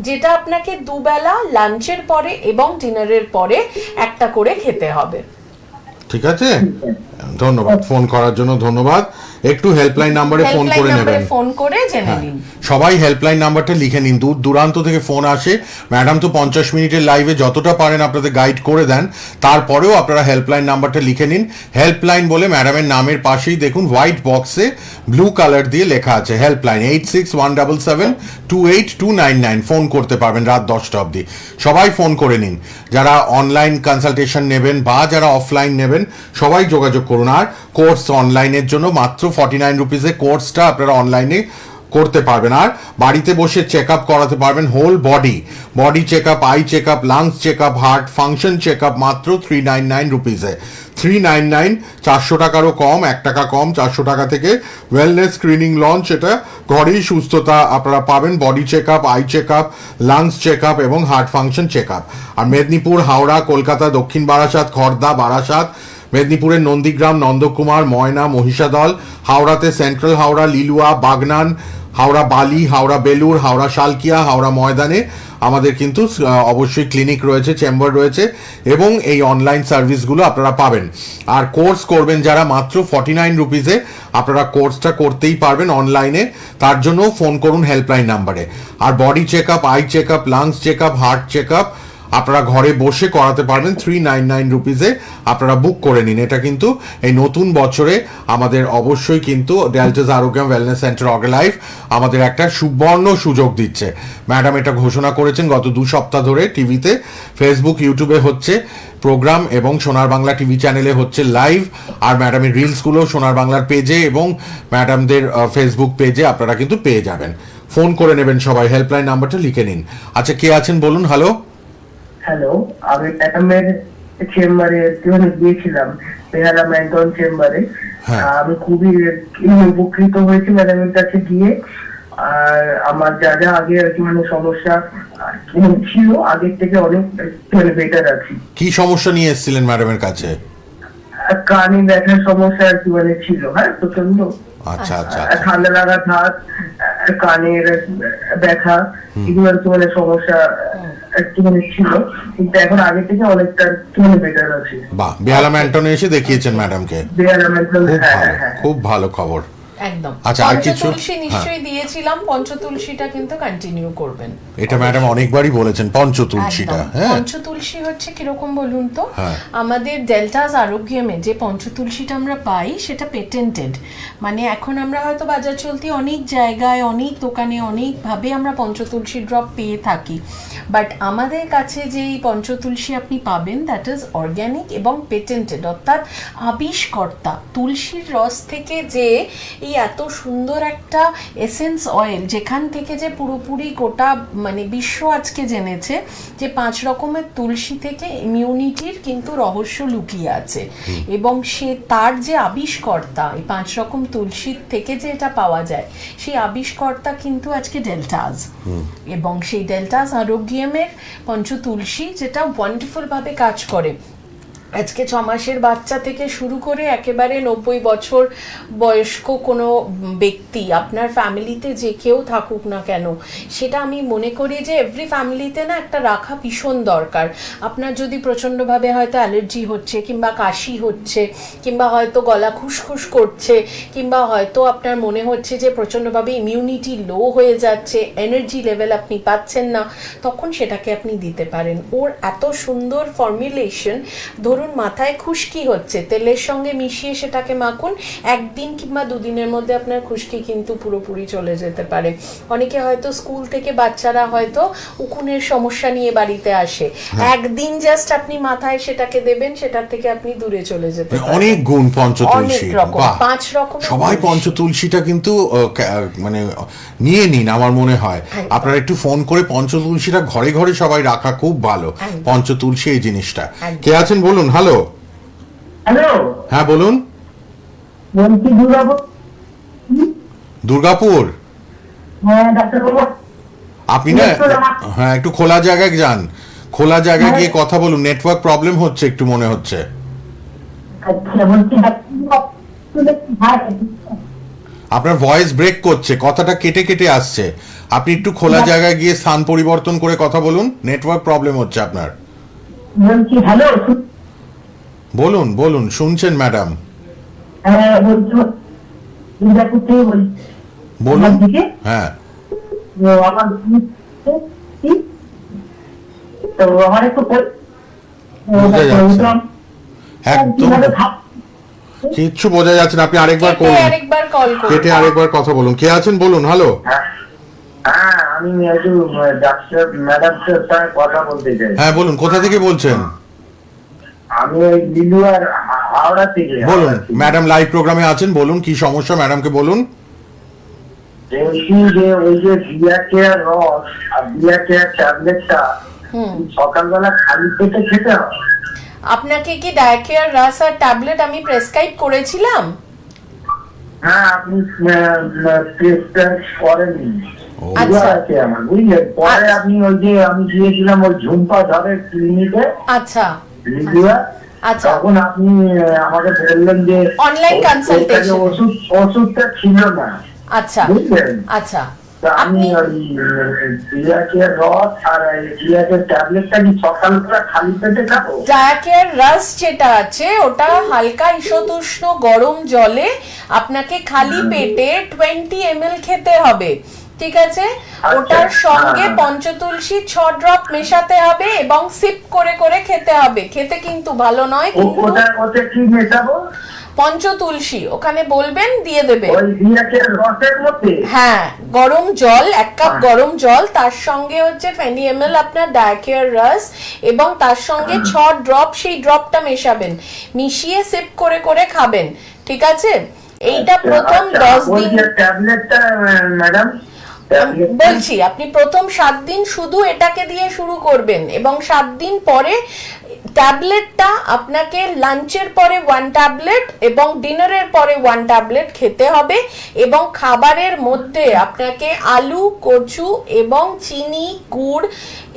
যেটা আপনাকে 2 বেলা লাঞ্চের পরে এবং ডিনারের পরে একটা করে খেতে হবে। ঠিক আছে, ধন্যবাদ ফোন করার জন্য, ধন্যবাদ। একটু হেল্পলাইন নাম্বারে ফোন হেল্পলাইন করে নাম্বারে নেবেন। ফোন করে জেনে হ্যাঁ, নিন। সবাই হেল্পলাইন নাম্বারটা লিখে নিন। দূর দূরান্ত থেকে ফোন আসে, ম্যাডাম তো 50 মিনিটের লাইভে যতটা পারেন আপনাদের গাইড করে দেন, তারপরেও আপনারা হেল্পলাইন নাম্বারটা লিখে নিন। হেল্পলাইন বলে ম্যাডামের নামের পাশেই দেখুন হোয়াইট বক্সে ব্লু কালার দিয়ে লেখা আছে হেল্পলাইন, 8617728299। ফোন করতে পারবেন রাত 10টা অবধি। সবাই ফোন করে নিন, যারা অনলাইন কনসালটেশন নেবেন বা যারা অফলাইন নেবেন সবাই যোগাযোগ করুন। আর কোর্স অনলাইনের জন্য মাত্র 49 রুপিসে কোর্সটা আপনারা অনলাইনে করতে পারবেন। আর বাড়িতে বসে চেক আপ করাতে পারবেন whole body check up, eye check up, lungs check up, heart function check up মাত্র 399 রুপিসে। 399, 400 টাকারও কম, 1 টাকা কম। 400 টাকা থেকে ওয়েলনেস স্ক্রিনিং লঞ্চ, এটা ঘরেই সুস্থতা আপনারা পাবেন। Body check up, eye check up, lungs check up এবং হার্ট ফাংশন চেক আপ। আর মেদিনীপুর, হাওড়া, কলকাতা, দক্ষিণ বারাসাত, খড়দা, বারাসাত, মেদিনীপুরের নন্দীগ্রাম, নন্দকুমার, ময়না, মহিষাদল, হাওড়াতে সেন্ট্রাল হাওড়া, লিলুয়া, বাগনান, হাওড়া বালি, হাওড়া বেলুর, হাওড়া শালকিয়া, হাওড়া ময়দানে আমাদের কিন্তু অবশ্যই ক্লিনিক রয়েছে, চেম্বার রয়েছে এবং এই অনলাইন সার্ভিসগুলো আপনারা পাবেন। আর কোর্স করবেন যারা মাত্র 49 রুপিসে আপনারা কোর্সটা করতেই পারবেন অনলাইনে। তার জন্য ফোন করুন হেল্পলাইন নাম্বারে। আর body check up, eye check up, lungs check up, heart check up আপনারা ঘরে বসে করাতে পারবেন 399 রুপিসে। আপনারা বুক করে নিন। এটা কিন্তু এই নতুন বছরে আমাদের অবশ্যই কিন্তু ডেল্টাস আরোগ্যম ওয়েলনেস সেন্টার অর্গালাইভ আমাদের একটা সুবর্ণ সুযোগ দিচ্ছে। ম্যাডাম এটা ঘোষণা করেছেন গত 2 সপ্তাহ ধরে। টিভিতে, ফেসবুক, ইউটিউবে হচ্ছে প্রোগ্রাম এবং সোনার বাংলা টিভি চ্যানেলে হচ্ছে লাইভ। আর ম্যাডামের রিলসগুলো সোনার বাংলার পেজে এবং ম্যাডামদের ফেসবুক পেজে আপনারা কিন্তু পেয়ে যাবেন। ফোন করে নেবেন সবাই, হেল্পলাইন নাম্বারটা লিখে নিন। আচ্ছা, কে আছেন বলুন? হ্যালো, হ্যালো, আমি ম্যাডামের চেম্বারে গিয়েছিলাম, বেহালা ম্যান্টন চেম্বারে। হ্যাঁ। আমি খুবই উপকৃত হয়েছি ম্যাডামের কাছে গিয়ে। আর আমার যা যা আগে আর কি সমস্যা ছিল আগের থেকে অনেক বেটার আছি। কি সমস্যা নিয়ে এসেছিলেন ম্যাডামের কাছে? কানে ব্যথার সমস্যা আর কি ছিল, হ্যাঁ, প্রচন্ড আচ্ছা আচ্ছা ঠান্ডা লাগা, ধাত, কানের ব্যথা, এগুলো আর কি সমস্যা একটু ছিল, কিন্তু এখন আগে থেকে অনেকটা বেটার আছে। বাহ, বেহালা ম্যান্টনে এসে দেখিয়েছেন ম্যাডামকে? বেহালা ম্যান্টন, খুব হ্যাঁ ভালো, হ্যাঁ। খুব ভালো খবর। একদম। আচ্ছা, আর কিছু? পঞ্চতুলসী নিশ্চয়ই দিয়েছিলাম, পঞ্চতুলসীটা কিন্তু কন্টিনিউ করবেন। এটা ম্যাডাম অনেকবারই বলেছেন পঞ্চতুলসীটা। একদম। হ্যাঁ, পঞ্চতুলসী হচ্ছে কিরকম বলুন তো? হ্যাঁ। আমাদের ডেল্টাস আরোগ্যমে যে পঞ্চতুলসীটা আমরা পাই সেটা পেটেন্টেড। মানে এখন আমরা হয়তো বাজার চলতি অনেক জায়গায়, অনেক দোকানে, অনেকভাবে আমরা পঞ্চতুলসী ড্রপ পেয়ে থাকি, বাট আমাদের কাছে যেই পঞ্চতুলসী আপনি পাবেন দ্যাট ইজ অর্গ্যানিক এবং পেটেন্টেড, অর্থাৎ আবিষ্কর্তা। তুলসীর রস থেকে যে এই এত সুন্দর একটা এসেন্স অয়েল, যেখান থেকে যে পুরোপুরি গোটা মানে বিশ্ব আজকে জেনেছে যে 5 রকমের তুলসী থেকে ইমিউনিটির কিন্তু রহস্য লুকিয়ে আছে, এবং সে তার যে আবিষ্কর্তা, এই 5 রকম তুলসীর থেকে যে এটা পাওয়া যায় সেই আবিষ্কর্তা কিন্তু আজকে ডেল্টাস। এবং সেই ডেল্টাস আরোগ্যমের পঞ্চতুলসী যেটা ওয়ান্ডারফুল ভাবে কাজ করে। আজকে 6 মাসের বাচ্চা থেকে শুরু করে একেবারে 90 বছর বয়স্ক কোনো ব্যক্তি আপনার ফ্যামিলিতে যে কেউ থাকুক না কেন, সেটা আমি মনে করি যে এভরি ফ্যামিলিতে না একটা রাখা ভীষণ দরকার। আপনার যদি প্রচণ্ডভাবে হয়তো অ্যালার্জি হচ্ছে, কিংবা কাশি হচ্ছে, কিংবা হয়তো গলা খুসখুস করছে, কিংবা হয়তো আপনার মনে হচ্ছে যে প্রচণ্ডভাবে ইমিউনিটি লো হয়ে যাচ্ছে, এনার্জি লেভেল আপনি পাচ্ছেন না, তখন সেটাকে আপনি দিতে পারেন। ওর এত সুন্দর ফর্মুলেশন। ধরুন মাথায় খুশকি হচ্ছে, তেলের সঙ্গে মিশিয়ে সেটাকে মাখুন, 1 দিন কিংবা 2 দিনের মধ্যে আপনার খুশকি কিন্তু পুরোপুরি চলে যেতে পারে। অনেকে হয়তো স্কুল থেকে বাচ্চারা হয়তো উকুনের সমস্যা নিয়ে বাড়িতে আসে, 1 দিন জাস্ট আপনি মাথায় সেটাকে দেবেন, সেটার থেকে আপনি দূরে চলে যেতে পারেন। অনেক গুণ পঞ্চতুলসী, অনেক রকম, 5 রকম। সবাই পঞ্চতুলসীটা কিন্তু মানে নিয়ে নিন আমার মনে হয়। আপনারা একটু ফোন করে পঞ্চতুলসীটা ঘরে ঘরে সবাই রাখা খুব ভালো। পঞ্চতুলসী এই জিনিসটা। কে আছেন বলুন? হ্যালো, হ্যালো, হ্যাঁ বলুন। বলছি দুর্গাপুর? হ্যাঁ ডাক্তারবাবু। আপনি না, হ্যাঁ, একটু খোলা জায়গায় যান, খোলা জায়গায় গিয়ে কথা বলুন। নেটওয়ার্ক প্রবলেম হচ্ছে একটু মনে হচ্ছে। আচ্ছা, বলছি আপনার ভয়েস ব্রেক করছে, কথাটা কেটে কেটে আসছে। আপনি একটু খোলা জায়গায় গিয়ে স্থান পরিবর্তন করে কথা বলুন, নেটওয়ার্ক প্রবলেম হচ্ছে আপনার। বলছি হ্যালো, বলুন বলুন, শুনছেন ম্যাডাম? হ্যাঁ বলছি, দুর্গাপুর থেকে বলছি। বলুন। আমার দিকে হ্যাঁ, তো আমার কি তো আমার একটু বোঝা যাচ্ছে না। একদম কিভাবে ভাব কিচ্ছু বোঝা যাচ্ছে না, আপনি আরেকবার কেটে করুন, আরেকবার কল করুন। কেটে আরেকবার কথা বলুন। কে আছেন বলুন? হ্যালো, হ্যাঁ, আমি একটু ডাক্তার ম্যাডামের সাথে কথা বলতে চাই। হ্যাঁ বলুন, কোথা থেকে বলছেন? আমি ওই লিলুয়ার হাওড়া থেকে। বলুন, ম্যাডাম লাইভ প্রোগ্রামে আছেন, বলুন কি সমস্যা, ম্যাডামকে বলুন। বলছি যে ওই যে বিয়াকেয়ার রস আর বিয়াকেয়ার ট্যাবলেটটা সকালবেলা খালি পেটে খেতে হয়। আপনাকে কি ডায়াকেয়ার রাস আর ট্যাবলেট আমি প্রেসক্রাইব করেছিলাম? হ্যাঁ, আপনি প্রেসক্রাইব করেননি। আচ্ছা। আছে আমার, বুঝলেন? পরে আপনি ওই যে আমি গিয়েছিলাম ওই ঝুম্পা ধরের ক্লিনিকে আচ্ছা লিলুয়া, আচ্ছা তখন আপনি আমাকে বললেন যে Online consultation। ওষুধটা ছিল না, আচ্ছা বুঝলেন? আচ্ছা তা আমি আপনি ওই বিয়াকের রস আর বিয়াকের ট্যাবলেটটা কি সকালবেলা খালি পেটে খাবো? ডায়াকেয়ার রাস যেটা আছে ওটা হালকা ঈশতুষ্ণ গরম জলে আপনাকে খালি পেটে 20 ml খেতে হবে, ঠিক আছে? ওটার সঙ্গে পঞ্চতুলসী 6 ড্রপ মেশাতে হবে এবং সিপ করে করে খেতে হবে। খেতে কিন্তু ভালো নয়, কিন্তু ওটা কি মেশাবো? পঞ্চতুলসী ওখানে বলবেন দিয়ে দেবে। ওই বিয়াকের রসের মধ্যে? হ্যাঁ, গরম জল 1 কাপ গরম জল, তার সঙ্গে হচ্ছে 20 ml আপনার ডায়াকেয়ার রাস এবং তার সঙ্গে 6 ড্রপ সেই ড্রপটা মেশাবেন, মিশিয়ে সিপ করে করে খাবেন, ঠিক আছে? এইটা প্রথম 10 দিন ট্যাবলেটটা ম্যাডাম বলছি, আপনি প্রথম 7 দিন শুধু এটাকে দিয়ে শুরু করবেন এবং 7 দিন পরে ট্যাবলেটটা আপনাকে লাঞ্চের পরে 1 ট্যাবলেট এবং ডিনারের পরে 1 ট্যাবলেট খেতে হবে এবং খাবারের মধ্যে আপনাকে আলু, কচু এবং চিনি, গুড়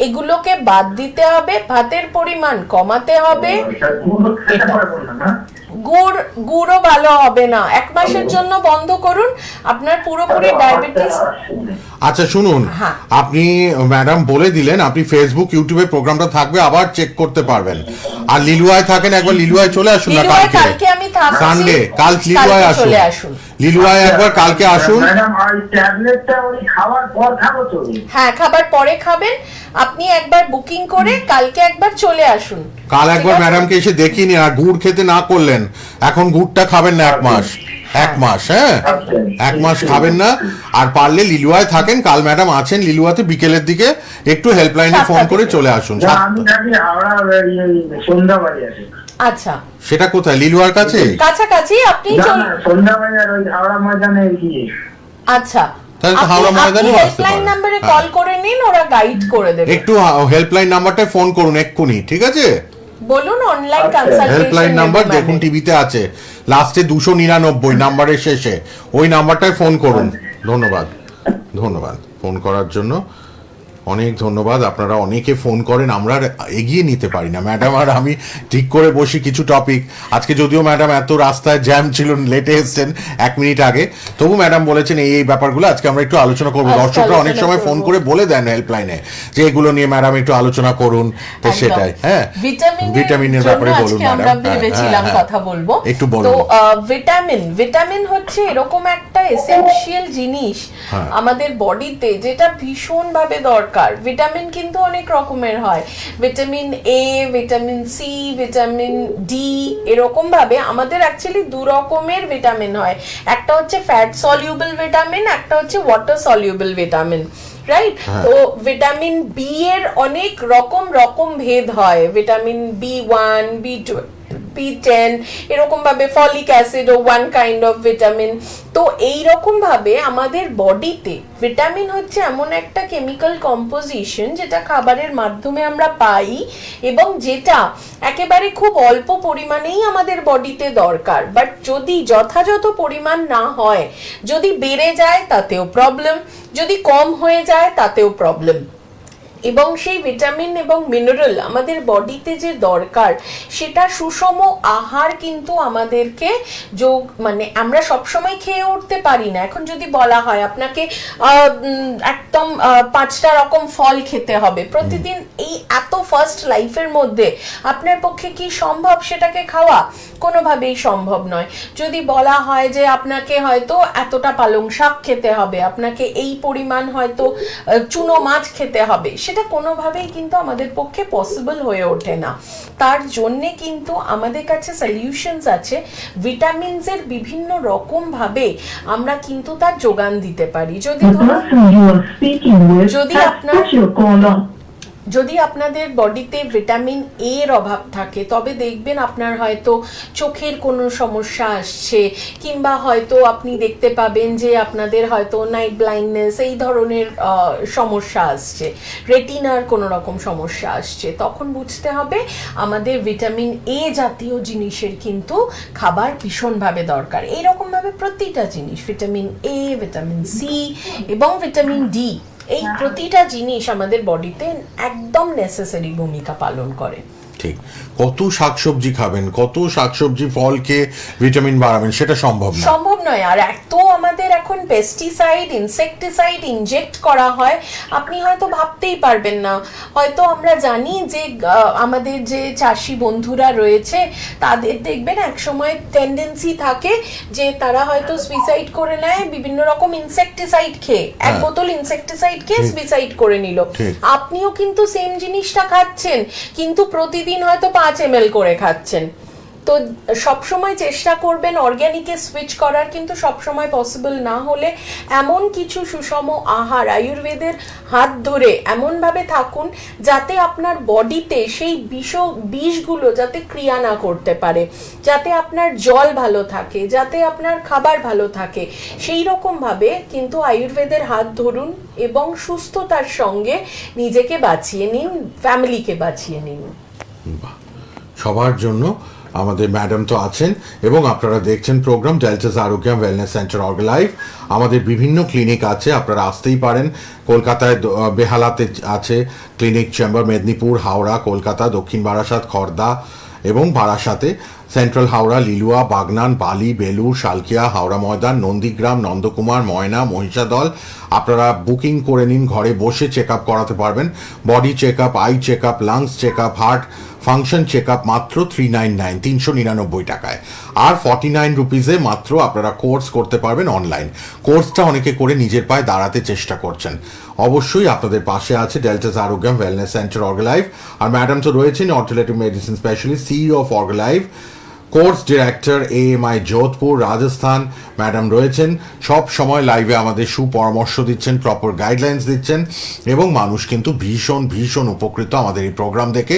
এগুলোকে বাদ দিতে হবে, ভাতের পরিমাণ কমাতে হবে। খেতে পারবো না। গুড়ও ভালো হবে না, 1 মাসের জন্য বন্ধ করুন, আপনার পুরোপুরি ডায়াবেটিস। আচ্ছা শুনুন, হ্যাঁ। আপনি ম্যাডাম বলে দিলেন, আপনি ফেসবুক ইউটিউবে প্রোগ্রামটা থাকবে, আবার চেক করতে পারবেন। আর লিলুয়ায় থাকেন, একবার লিলুয়ায় চলে আসুন না লিলুয়ায় কালকে কালকে আমি থাকছি, সানডে, কাল লিলুয়ায় কালকে আসুন, চলে আসুন। লিলুয়ায় একবার কালকে আসুন। ম্যাডাম ওই ট্যাবলেটটা ওই খাওয়ার পর খাবো তো? হ্যাঁ, খাবার পরে খাবেন। আপনি একবার বুকিং করে কালকে একবার চলে আসুন। কাল একবার ঠিক আছে? ম্যাডামকে এসে দেখিয়ে নিন। আর গুড় খেতে না করলেন, এখন গুড়টা খাবেন না 1 মাস, 1 মাস, হ্যাঁ 1 মাস খাবেন না। আর পারলে লিলুয়ায় থাকেন, কাল ম্যাডাম আছেন লিলুয়াতে, বিকেলের দিকে একটু হেল্পলাইনে ফোন করে চলে আসুন। না, আমি থাকি হাওড়া সন্ধ্যাবাড়ি আছে। আচ্ছা, সেটা কোথায়? লিলুয়ার কাছে? কাছাকাছি আপনি না না, সন্ধ্যাবাড়ি আর ওই হাওড়া ময়দানে গিয়ে। আচ্ছা, তাহলে তো হাওড়া ময়দানেও আসতে হেল্পলাইন পারেন। নাম্বারে হ্যাঁ। কল করে নিন, ওরা গাইড করে দেবে। একটু হেল্পলাইন নাম্বারটায় ফোন করুন এক্ষুনি, ঠিক আছে? বলুন অনলাইন আচ্ছা, কনসালটেশন হেল্পলাইন নাম্বার দেখুন টিভিতে আছে, লাস্টে 299 নাম্বারের শেষে, ওই নাম্বারটায় ফোন করুন। ধন্যবাদ, ধন্যবাদ ফোন করার জন্য, অনেক ধন্যবাদ। আপনারা অনেকে ফোন করেন, আমরা আর এগিয়ে নিতে পারি না। ম্যাডাম আর আমি ঠিক করে বসি কিছু টপিক, আজকে যদিও ম্যাডাম এত রাস্তায় জ্যাম ছিল, লেটে এসছেন 1 মিনিট আগে, তবু ম্যাডাম বলেছেন এই ব্যাপারগুলো আজকে আমরা একটু আলোচনা করবো। আজকে দর্শকরা অনেক আলোচনা সময় করবো। ফোন করে বলে দেন হেল্পলাইনে যে এগুলো নিয়ে ম্যাডাম একটু আলোচনা করুন, তো একদম। সেটাই। হ্যাঁ, ভিটামিনের ব্যাপারে বলুন আজকে আমরা ম্যাডাম। ভেবেছিলাম কথা বলবো, একটু বলুন। তো ভিটামিন হচ্ছে এরকম একটা এসেনশিয়াল জিনিস হ্যাঁ। আমাদের বডিতে, যেটা ভীষণ ভাবে দরকার। ভিটামিন কিন্তু অনেক রকমের হয়, vitamin A, vitamin C, vitamin D, এরকম ভাবে আমাদের অ্যাকচুয়ালি 2 রকমের ভিটামিন হয়। একটা হচ্ছে ফ্যাট সলিউবল ভিটামিন, একটা হচ্ছে ওয়াটার সলিউবল ভিটামিন, রাইট? তো ভিটামিন বি এর অনেক রকম ভেদ হয়, ভিটামিন B1, B2, B10, এরকম ভাবে ফলিক অ্যাসিড ও ওয়ান কাইন্ড অফ ভিটামিন। তো এই রকম ভাবে আমাদের বডিতে ভিটামিন হচ্ছে এমন একটা কেমিক্যাল কম্পোজিশন যেটা খাবারের মাধ্যমে আমরা পাই এবং যেটা একেবারে খুব অল্প পরিমাণেই আমাদের বডিতে দরকার। বাট যদি যথাযথ পরিমাণ না হয়, যদি বেড়ে যায় তাতেও প্রবলেম, যদি কম হয়ে যায় তাতেও প্রবলেম। এবং সেই ভিটামিন এবং মিনারেল আমাদের বডিতে যে দরকার সেটা সুষম আহার কিন্তু আমাদেরকে যোগ, মানে আমরা সবসময় খেয়ে উঠতে পারি না। এখন যদি বলা হয় আপনাকে একদম 5টা রকম ফল খেতে হবে প্রতিদিন, এই এত ফার্স্ট লাইফের মধ্যে আপনার পক্ষে কি সম্ভব সেটাকে খাওয়া? কোনোভাবেই সম্ভব নয়। যদি বলা হয় যে আপনাকে হয়তো এতটা পালং শাক খেতে হবে, আপনাকে এই পরিমাণ হয়তো চুনো মাছ খেতে হবে, সেটা কোনোভাবেই কিন্তু আমাদের পক্ষে পসিবল হয়ে ওঠে না। তার জন্যে কিন্তু আমাদের কাছে সলিউশনস আছে, ভিটামিনসের বিভিন্ন রকম ভাবে আমরা কিন্তু তার যোগান দিতে পারি। যদি যদি আপনাদের বডিতে ভিটামিন এ এর অভাব থাকে তবে দেখবেন আপনার হয়তো চোখের কোনো সমস্যা আসছে, কিংবা হয়তো আপনি দেখতে পাবেন যে আপনাদের হয়তো নাইট ব্লাইন্ডনেস এই ধরনের সমস্যা আসছে, রেটিনার কোনো রকম সমস্যা আসছে, তখন বুঝতে হবে আমাদের ভিটামিন এ জাতীয় জিনিসের কিন্তু খাবার ভীষণভাবে দরকার। এইরকমভাবে প্রতিটা জিনিস, ভিটামিন এ, ভিটামিন সি এবং ভিটামিন ডি, এই প্রতিটা জিনিস আমাদের বডিতে একদম নেসেসারি ভূমিকা পালন করে। ঠিক, কত শাকসবজি খাবেন, কত শাকসবজি ফল খেয়ে ভিটামিন বাড়াবেন, সেটা সম্ভব না, সম্ভব নয়। আর এত আমাদের এখন পেস্টিসাইড, ইনসেকটিসাইড ইনজেক্ট করা হয়, আপনি হয়তো ভাবতেই পারবেন না। হয়তো আমরা জানি যে আমাদের যে চাষি বন্ধুরা রয়েছে তাদের দেখবেন এক সময় টেন্ডেন্সি থাকে যে তারা হয়তো সুইসাইড করে নেয় বিভিন্ন রকম ইনসেকটিসাইড খেয়ে, এক বোতল ইনসেকটিসাইড খেয়ে সুইসাইড করে নিল। আপনিও কিন্তু সেম জিনিসটা খাচ্ছেন, কিন্তু প্রতিদিন হয়তো 5 ml করে খাচ্ছেন। তো সবসময় চেষ্টা করবেন অর্গ্যানিকে সুইচ করার, কিন্তু সবসময় পসিবল না হলে এমন কিছু সুষম আহার আয়ুর্বেদের হাত ধরে এমনভাবে থাকুন যাতে আপনার বডিতে সেই বিষগুলো যাতে ক্রিয়া না করতে পারে, যাতে আপনার জল ভালো থাকে, যাতে আপনার খাবার ভালো থাকে, সেই রকমভাবে কিন্তু আয়ুর্বেদের হাত ধরুন এবং সুস্থতার সঙ্গে নিজেকে বাঁচিয়ে নিন, ফ্যামিলিকে বাঁচিয়ে নিন। সবার জন্য আমাদের ম্যাডাম তো আছেন, এবং আপনারা দেখছেন প্রোগ্রাম ডেল্টাস আরোগ্যম ওয়েলনেস সেন্টার অর্গালাইভ। আমাদের বিভিন্ন ক্লিনিক আছে, আপনারা আসতেই পারেন। কলকাতায় বেহালাতে আছে ক্লিনিক, চেম্বার মেদিনীপুর, হাওড়া, কলকাতা, দক্ষিণ বারাসাত, খড়দা এবং বারাসাতে, সেন্ট্রাল হাওড়া, লিলুয়া, বাগনান, বালি, বেলুর, শালকিয়া, হাওড়া ময়দান, নন্দীগ্রাম, নন্দকুমার, ময়না, মহিষাদল। আপনারা বুকিং করে নিন, ঘরে বসে চেক আপ করাতে পারবেন। Body check up, eye check up, lungs check up, heart function check up মাত্র 399, 399 টাকায়। আর 49 রুপিসে মাত্র আপনারা কোর্স করতে পারবেন অনলাইন। কোর্সটা অনেকে করে নিজের পায়ে দাঁড়াতে চেষ্টা করছেন। অবশ্যই আপনাদের পাশে আছে Deltas Arogyam wellness centre Orgalive. আর ম্যাডাম তো রয়েছেন alternative medicine specialist, CEO of Orgalive, course director AMI Jodhpur, Rajasthan. Madam রয়েছেন সব সময় লাইভে আমাদের সুপরামর্শ দিচ্ছেন, প্রপার গাইডলাইন্স দিচ্ছেন, এবং মানুষ কিন্তু ভীষণ ভীষণ উপকৃত আমাদের এই প্রোগ্রাম দেখে।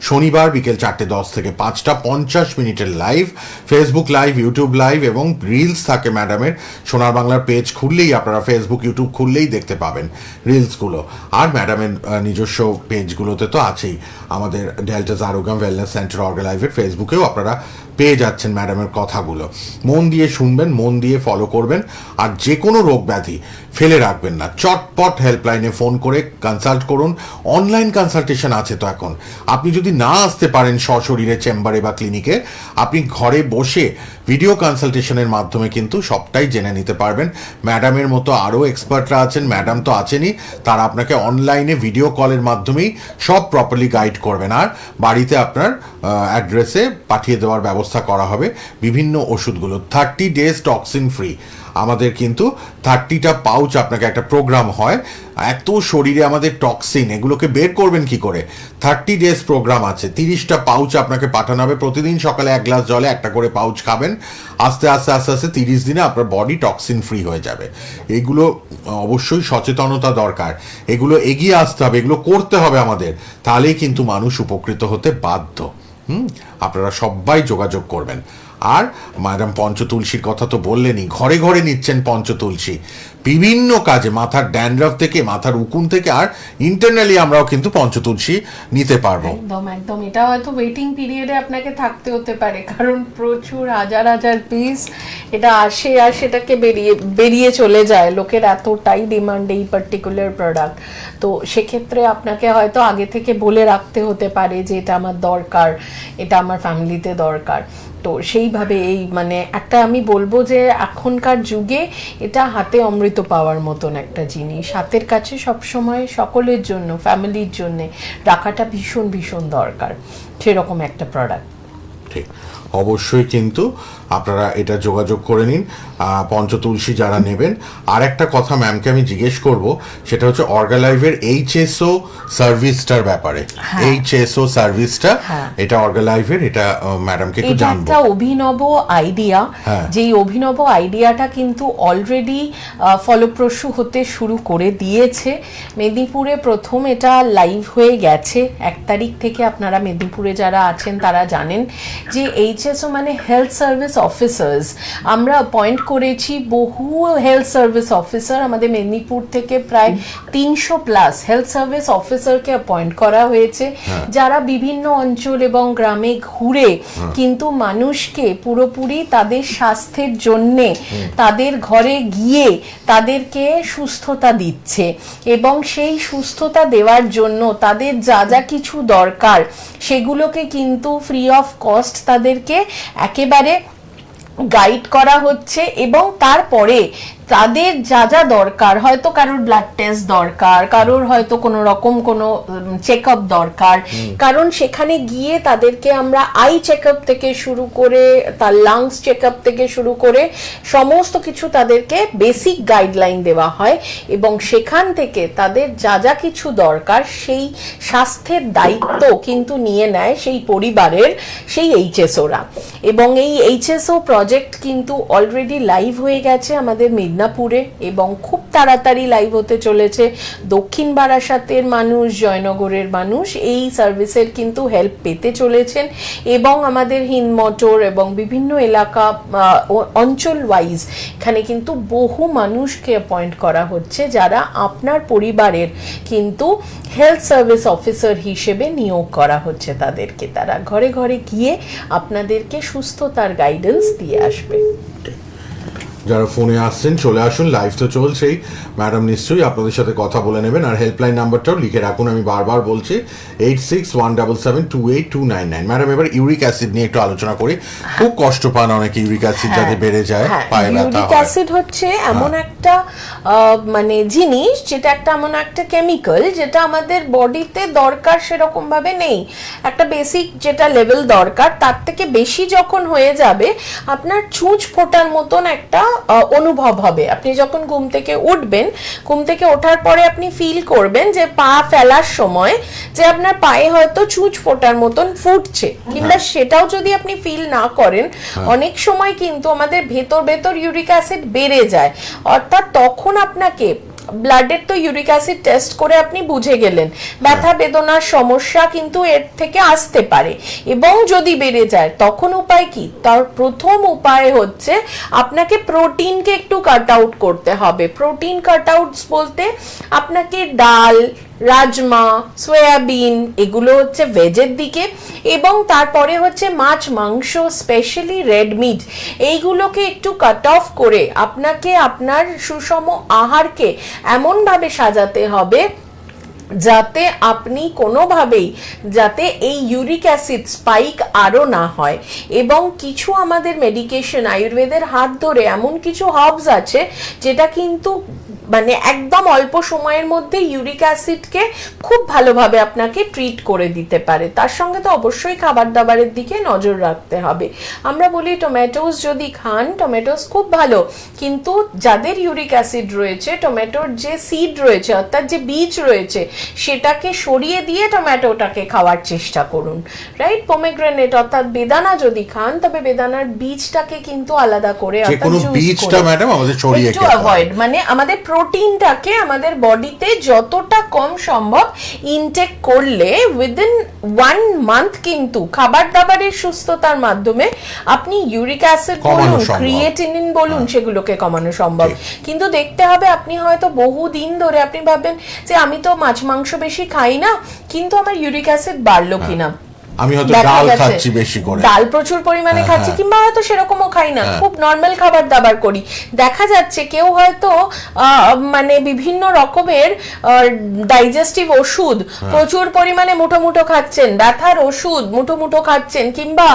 শনিবার বিকেল 4:10 থেকে 5টা 50 মিনিটের live, Facebook live, YouTube live এবং রিলস থাকে ম্যাডামের। সোনার বাংলার পেজ খুললেই আপনারা, ফেসবুক ইউটিউব খুললেই দেখতে পাবেন রিলসগুলো। আর ম্যাডামের নিজস্ব পেজগুলোতে তো আছেই, আমাদের ডেল্টাস আরোগ্যম ওয়েলনেস সেন্টার অর্গালাইভের ফেসবুকেও আপনারা পেয়ে যাচ্ছেন ম্যাডামের কথাগুলো। মন দিয়ে শুনবেন, মন দিয়ে ফলো করবেন, আর যে কোনো রোগ ব্যাধি ফেলে রাখবেন না। চটপট হেল্পলাইনে ফোন করে কনসাল্ট করুন। অনলাইন কনসালটেশন আছে তো এখন। আপনি যদি না আসতে পারেন সশরীরে চেম্বারে বা ক্লিনিকে, আপনি ঘরে বসে ভিডিও কনসালটেশনের মাধ্যমে কিন্তু সবটাই জেনে নিতে পারবেন। ম্যাডামের মতো আরও এক্সপার্টরা আছেন, ম্যাডাম তো আছেনই, তারা আপনাকে অনলাইনে ভিডিও কলের মাধ্যমেই সব প্রপারলি গাইড করবেন। আর বাড়িতে আপনার অ্যাড্রেসে পাঠিয়ে দেওয়ার ব্যবস্থা করা হবে বিভিন্ন ওষুধগুলো। 30 days টক্সিন ফ্রি। আমাদের কিন্তু 30টা পাউচ, আপনাকে একটা প্রোগ্রাম হয়, এত শরীরে আমাদের টক্সিন, এগুলোকে বের করবেন কি করে? 30 days প্রোগ্রাম আছে, 30টা পাউচ আপনাকে পাঠানো হবে। প্রতিদিন সকালে 1 গ্লাস জলে একটা করে পাউচ খাবেন। আস্তে আস্তে আস্তে আস্তে 30 দিনে আপনার বডি টক্সিন ফ্রি হয়ে যাবে। এগুলো অবশ্যই সচেতনতা দরকার, এগুলো এগিয়ে আসতে হবে, এগুলো করতে হবে আমাদের, তাহলেই কিন্তু মানুষ উপকৃত হতে বাধ্য। আপনারা সবাই যোগাযোগ করবেন। আর ম্যাডাম পঞ্চতুলসীর কথা তো বললেনই, ঘরে ঘরে নিচ্ছেন পঞ্চতুলসী বিভিন্ন কাজে, মাথার ড্যান্ড্রাফ থেকে, মাথার উকুন থেকে, আর ইন্টারনালি আমরাও কিন্তু পঞ্চতুলসী নিতে পারবো। একদম একদম, এটা হয়তো ওয়েটিং পিরিয়ডে আপনাকে থাকতে হতে পারে, কারণ প্রচুর হাজার হাজার পিস এটা আসে আর সেটাকে বেরিয়ে চলে যায়, লোকের এতটাই ডিমান্ড এই পার্টিকুলার প্রোডাক্ট। তো সেক্ষেত্রে আপনাকে হয়তো আগে থেকে বলে রাখতে হতে পারে যে এটা আমার দরকার, এটা আমার ফ্যামিলিতে দরকার। তো সেইভাবে এই মানে একটা আমি বলবো যে এখনকার যুগে এটা হাতে অমৃত পাওয়ার মতন একটা জিনিস, হাতের কাছে সবসময় সকলের জন্য, ফ্যামিলির জন্য রাখাটা ভীষণ ভীষণ দরকার, সেরকম একটা প্রোডাক্ট। ঠিক, অবশ্যই কিন্তু আপনারা এটা যোগাযোগ করে নিন পঞ্চতুলসী যারা নেবেন। আর একটা কথা ম্যামকে আমি জিজ্ঞেস করব, সেটা হচ্ছে অর্গালাইভের HSO সার্ভিসটার ব্যাপারে। HSO সার্ভিসটা এটা অর্গালাইভের, এটা ম্যাডামকে একটু এটা জানবো। একটা অভিনব আইডিয়া, যেই অভিনব আইডিয়াটা কিন্তু অলরেডি ফলপ্রসূ হতে শুরু করে দিয়েছে। মেদিনীপুরে প্রথম এটা লাইভ হয়ে গেছে 1 তারিখ থেকে। আপনারা মেদিনীপুরে যারা আছেন তারা জানেন যে HSO মানে হেলথ সার্ভিস অফিসার্স। আমরা অ্যাপয়েন্ট করেছি বহু হেলথ সার্ভিস অফিসার, আমাদের মেদিনীপুর থেকে প্রায় 300+ হেলথ সার্ভিস অফিসারকে অ্যাপয়েন্ট করা হয়েছে, যারা বিভিন্ন অঞ্চল এবং গ্রামে ঘুরে কিন্তু মানুষকে পুরোপুরি তাদের স্বাস্থ্যের জন্যে তাদের ঘরে গিয়ে তাদেরকে সুস্থতা দিচ্ছে, এবং সেই সুস্থতা দেওয়ার জন্য তাদের যা যা কিছু দরকার সেগুলোকে কিন্তু ফ্রি অফ কস্ট তাদেরকে একেবারে গাইড করা হচ্ছে। এবং তারপরে তাদের যা যা দরকার, হয়তো কারোর ব্লাড টেস্ট দরকার, কারোর হয়তো কোনো রকম কোনো চেক আপ দরকার, কারণ সেখানে গিয়ে তাদেরকে আমরা আই চেক আপ থেকে শুরু করে তার লাংস চেক আপ থেকে শুরু করে সমস্ত কিছু তাদেরকে বেসিক গাইডলাইন দেওয়া হয়, এবং সেখান থেকে তাদের যা যা কিছু দরকার সেই স্বাস্থ্যের দায়িত্ব কিন্তু নিয়ে নেয় সেই পরিবারের সেই HSOরা। এবং এই HSO প্রজেক্ট কিন্তু অলরেডি লাইভ হয়ে গেছে আমাদের মিদনাপুরে, এবং খুব তাড়াতাড়ি লাইভ হতে চলেছে। দক্ষিণ বারাসাতের মানুষ, জয়নগরের মানুষ এই সার্ভিসের কিন্তু হেল্প পেতে চলেছেন, এবং আমাদের হিন্দমোটর এবং বিভিন্ন এলাকা অঞ্চল ওয়াইজ এখানে কিন্তু বহু মানুষকে অ্যাপয়েন্ট করা হচ্ছে, যারা আপনার পরিবারের কিন্তু হেলথ সার্ভিস অফিসার হিসেবে নিয়োগ করা হচ্ছে তাদেরকে। তারা ঘরে ঘরে গিয়ে আপনাদেরকে সুস্থতার গাইডেন্স দিয়ে আসবে। যারা ফোনে আসছেন চলে আসুন, লাইভ তো চলছেই, ম্যাডাম নিশ্চয়ই আপনাদের সাথে কথা বলে নেবেন। আর হেল্পলাইন নাম্বারটাও লিখে রাখুন, আমি বারবার বলছি 8617728299। ম্যাডাম, এবার ইউরিক অ্যাসিড নিয়ে একটু আলোচনা করি। খুব কষ্ট পান অনেকে ইউরিক অ্যাসিড যাতে বেড়ে যায়, পায়ে ব্যথা হয়। ইউরিক অ্যাসিড হচ্ছে এমন একটা মানে জিনিস, যেটা একটা এমন একটা কেমিক্যাল যেটা আমাদের বডিতে দরকার সেরকম ভাবে নেই। একটা বেসিক যেটা লেভেল দরকার তার থেকে বেশি যখন হয়ে যাবে আপনার ছুঁচ ফোটার মতন একটা অনুভব হবে। আপনি যখন ঘুম থেকে উঠবেন, ঘুম থেকে ওঠার পরে আপনি ফিল করবেন যে পা ফেলার সময় যে আপনার পায়ে হয়তো ছুঁচ ফোটার মতন ফুটছে, কিংবা সেটাও যদি আপনি ফিল না করেন, অনেক সময় কিন্তু আমাদের ভেতর ভেতর ইউরিক অ্যাসিড বেড়ে যায়। অর্থাৎ তখন আপনাকে ব্লাডের তো ইউরিক অ্যাসিড টেস্ট করে আপনি বুঝে গেলেন ব্যথা বেদনার সমস্যা কিন্তু এর থেকে আসতে পারে, এবং যদি বেড়ে যায় তখন উপায় কি? তার প্রথম উপায় হচ্ছে আপনাকে প্রোটিনকে একটু কাট আউট করতে হবে। প্রোটিন কাট আউট বলতে আপনাকে ডাল, রাজমা, সয়াবিন এগুলো হচ্ছে ভেজের দিকে, এবং তারপরে হচ্ছে মাছ, মাংস, স্পেশালি রেড মিট, এইগুলোকে একটু কাট অফ করে আপনাকে আপনার সুষম আহারকে এমনভাবে সাজাতে হবে যাতে আপনি কোনোভাবেই যাতে এই ইউরিক অ্যাসিড স্পাইক আরও না হয়। এবং কিছু আমাদের মেডিকেশন আয়ুর্বেদের হাত ধরে এমন কিছু হার্বস আছে যেটা কিন্তু মানে একদম অল্প সময়ের মধ্যে ইউরিক অ্যাসিডকে খুব ভালোভাবে আপনাকে ট্রিট করে দিতে পারে। তার সঙ্গে তো অবশ্যই খাবার দাবারের দিকে নজর রাখতে হবে। আমরা বলি টমেটোস যদি খান, টমেটোস খুব ভালো, কিন্তু যাদের ইউরিক অ্যাসিড রয়েছে টমেটোর যে সিড রয়েছে অর্থাৎ যে বীজ রয়েছে সেটাকে সরিয়ে দিয়ে টমেটোটাকে খাওয়ার চেষ্টা করুন, রাইট? পমেগ্রেনেট অর্থাৎ বেদানা যদি খান তবে বেদানার বীজটাকে কিন্তু আলাদা করে যে কোনো বীজটা ম্যাডাম আমাদের সরিয়ে একটু অ্যাভয়েড, মানে আমাদের প্রোটিনটাকে আমাদের বডিতে যতটা কম সম্ভব ইনটেক করলে উইদিন 1 মান্থ কিন্তু খাবার দাবারের সুস্থতার মাধ্যমে আপনি ইউরিক অ্যাসিড কমানো বলুন, সম্ভব। ক্রিয়েটিনিন বলুন, সেগুলোকে কমানো সম্ভব। কিন্তু দেখতে হবে আপনি হয়তো বহুদিন ধরে আপনি ভাববেন যে আমি তো মাছ মাংস বেশি খাই না, কিন্তু আমার ইউরিক অ্যাসিড বাড়লো কিনা। আমি হয়তো দেখা ডাল গেছে খাচ্ছি বেশি করে, ডাল প্রচুর পরিমাণে খাচ্ছি, কিংবা হয়তো সেরকমও খাই না, খুব নর্মাল খাবার দাবার করি। দেখা যাচ্ছে কেউ হয়তো মানে বিভিন্ন রকমের ডাইজেস্টিভ ওষুধ প্রচুর পরিমাণে মুঠো মুঠো খাচ্ছেন, ব্যথার ওষুধ মুঠো মুঠো খাচ্ছেন, কিংবা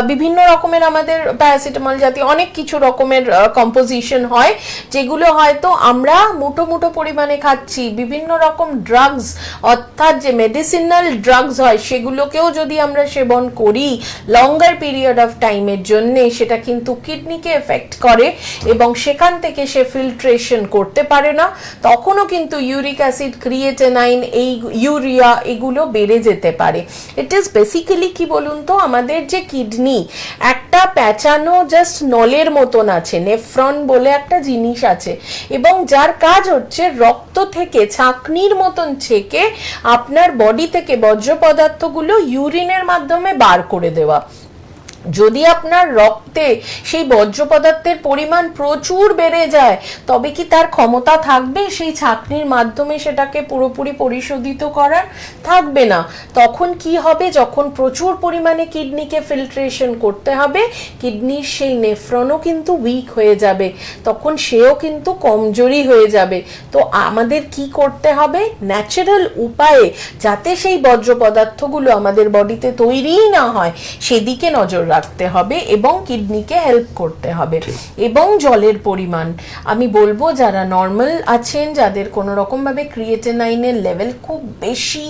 বিভিন্ন রকমের আমাদের প্যারাসিটামল জাতীয় অনেক কিছু রকমের কম্পোজিশন হয় যেগুলো হয়তো আমরা মুঠো মুঠো পরিমাণে খাচ্ছি। বিভিন্ন রকম ড্রাগস, অর্থাৎ যে মেডিসিনাল ড্রাগস হয়, সেগুলোকেও যদি আমরা সেবন করি লঙ্গার পিরিয়ড অফ টাইমের জন্য, সেটা কিন্তু কিডনিকে এফেক্ট করে এবং সেখান থেকে সে ফিল্ট্রেশন করতে পারে না। তখনও কিন্তু ইউরিক অ্যাসিড, ক্রিয়েটিনাইন, এই ইউরিয়া এগুলো বেড়ে যেতে পারে। ইট ইজ বেসিক্যালি কি বলুন তো, আমাদের যে কিডনি একটা প্যাঁচানো জাস্ট নলের মতন আছে, নেফ্রন বলে একটা জিনিস আছে, এবং যার কাজ হচ্ছে রক্ত থেকে ছাঁকনির মতন ছেঁকে আপনার বডি থেকে বর্জ্য পদার্থগুলো ইউরিনের মাধ্যমে বার করে দেওয়া। যদি আপনার রক্তে সেই বর্জ্য পদার্থের পরিমাণ প্রচুর বেড়ে যায়, তবে কি তার ক্ষমতা থাকবে সেই ছাঁকনির মাধ্যমে সেটাকে পুরোপুরি পরিশোধিত করার? থাকবে না। তখন কি হবে, যখন প্রচুর পরিমাণে কিডনিকে ফিল্ট্রেশন করতে হবে, কিডনির সেই নেফ্রনও কিন্তু উইক হয়ে যাবে, তখন সেও কিন্তু কমজোরি হয়ে যাবে। তো আমাদের কি করতে হবে, ন্যাচারাল উপায়ে যাতে সেই বর্জ্য পদার্থগুলো আমাদের বডিতে তৈরিই না হয় সেদিকে নজর রাখতে হবে এবং কিডনিকে হেল্প করতে হবে। এবং জলের পরিমাণ আমি বলবো, যারা নর্মাল আছেন, যাদের কোনো রকম ভাবে ক্রিয়েটিনাইনের লেভেল খুব বেশি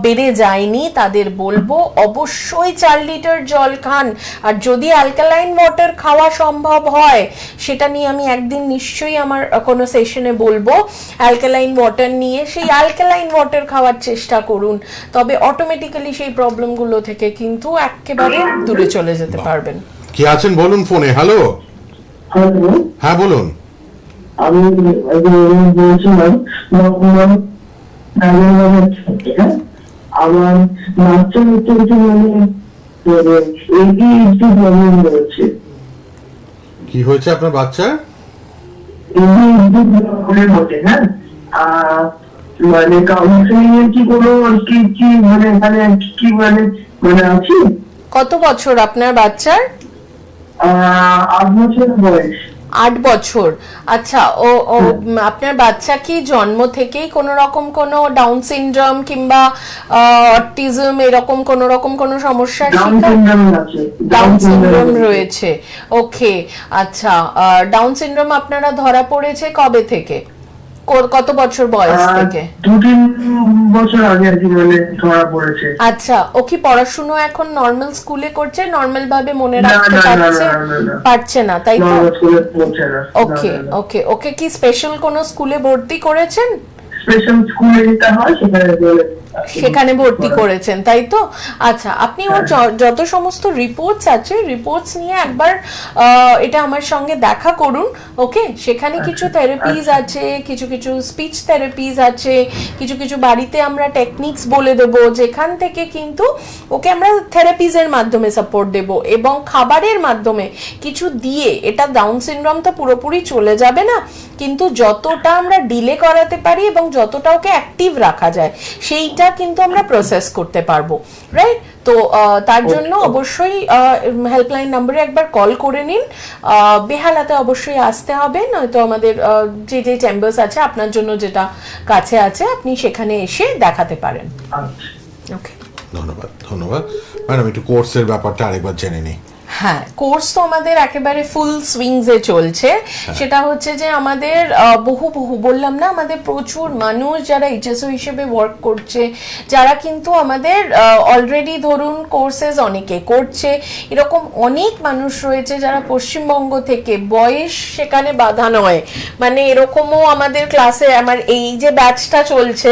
বেড়ে যায়নি, তাদের বলবো অবশ্যই 4 লিটার জল খান। আর যদি অ্যালকালাইন ওয়াটার খাওয়া সম্ভব হয়, সেটা নিয়ে আমি একদিন নিশ্চয়ই আমার কোনো সেশনে বলবো, অ্যালকালাইন ওয়াটার নিয়ে সেই অ্যালকালাইন ওয়াটার খাওয়ার চেষ্টা করুন। তবে অটোমেটিক্যালি সেই প্রবলেমগুলো থেকে কিন্তু একেবারে দূরে চলে যেতে পারবেন। কি আছেন বলুন ফোনে? হ্যালো, হ্যালো, হ্যাঁ বলুন। আমি বলছিলাম আমার বাচ্চা হচ্ছে মানে ADHD প্রবলেম রয়েছে। কি হয়েছে আপনার বাচ্চার? ADHD প্রবলেম হচ্ছে, হ্যাঁ। মানে কাউন্সিলিং এর কি কোনো কি মানে এখানে কি মানে আছে? কত বছর আপনার বাচ্চার? 8 বছর বয়স। 8 বছর। আচ্ছা, ও আপনার বাচ্চা কি জন্ম থেকেই কোনো রকম কোনো ডাউন সিনড্রোম কিংবা অটিজম এরকম কোনো রকম কোনো সমস্যার শিকার? ডাউন সিনড্রোম রয়েছে। ওকে, আচ্ছা, ডাউন সিনড্রোম আপনারা ধরা পড়েছে কবে থেকে, কত বছর বয়স থেকে? 2-3 বছর আগে আর কি মানে ধরা পড়েছে। আচ্ছা, ও কি পড়াশোনা এখন নরমাল স্কুলে করছে, নরমাল ভাবে মনে না, রাখতে না, না, পারছে? না, না, না। পারছে না, তাই তো? নর্মাল স্কুলে পড়ছে না। ওকে, ওকে, ওকে কি স্পেশাল কোনো স্কুলে ভর্তি করেছেন? স্পেশাল স্কুলে যেটা হয় সেখানে ভর্তি করেছেন, তাই তো? আচ্ছা, আপনি ওর যত সমস্ত রিপোর্টস আছে, রিপোর্টস নিয়ে একবার এটা আমার সঙ্গে দেখা করুন। ওকে, সেখানে কিছু থেরাপিজ আছে, কিছু কিছু স্পিচ থেরাপিজ আছে, কিছু কিছু বাড়িতে আমরা টেকনিক্স বলে দেব, যেখান থেকে কিন্তু ওকে আমরা থেরাপিজের মাধ্যমে সাপোর্ট দেব এবং খাবারের মাধ্যমে কিছু দিয়ে। এটা ডাউন সিনড্রোম তো পুরোপুরি চলে যাবে না, কিন্তু যতটা আমরা ডিলে করাতে পারি এবং যতটা ওকে অ্যাক্টিভ রাখা যায় সেইটা কিন্তু আমরা প্রসেস করতে পারবো, রাইট? তো তার জন্য অবশ্যই হেল্পলাইন নম্বরে একবার কল করে নিন। বেহালাতে অবশ্যই আসতে হবে, নয়তো আমাদের যে যে চেম্বার্স আছে আপনার জন্য যেটা কাছে আছে, আপনি সেখানে এসে দেখাতে পারেন। ওকে, ধন্যবাদ, ধন্যবাদ ম্যাডাম। একটু কোর্সের ব্যাপারটা আরেকবার জেনে নিই। হ্যাঁ, কোর্স তো আমাদের একেবারে ফুল সুইংসে চলছে। সেটা হচ্ছে যে আমাদের বহু বললাম না, আমাদের প্রচুর মানুষ যারা HSO হিসেবে ওয়ার্ক করছে, যারা কিন্তু আমাদের অলরেডি ধরুন কোর্সেস অনেকে করছে, এরকম অনেক মানুষ রয়েছে যারা পশ্চিমবঙ্গ থেকে, বয়স সেখানে বাধা নয়, মানে এরকমও আমাদের ক্লাসে আমার এই যে ব্যাচটা চলছে,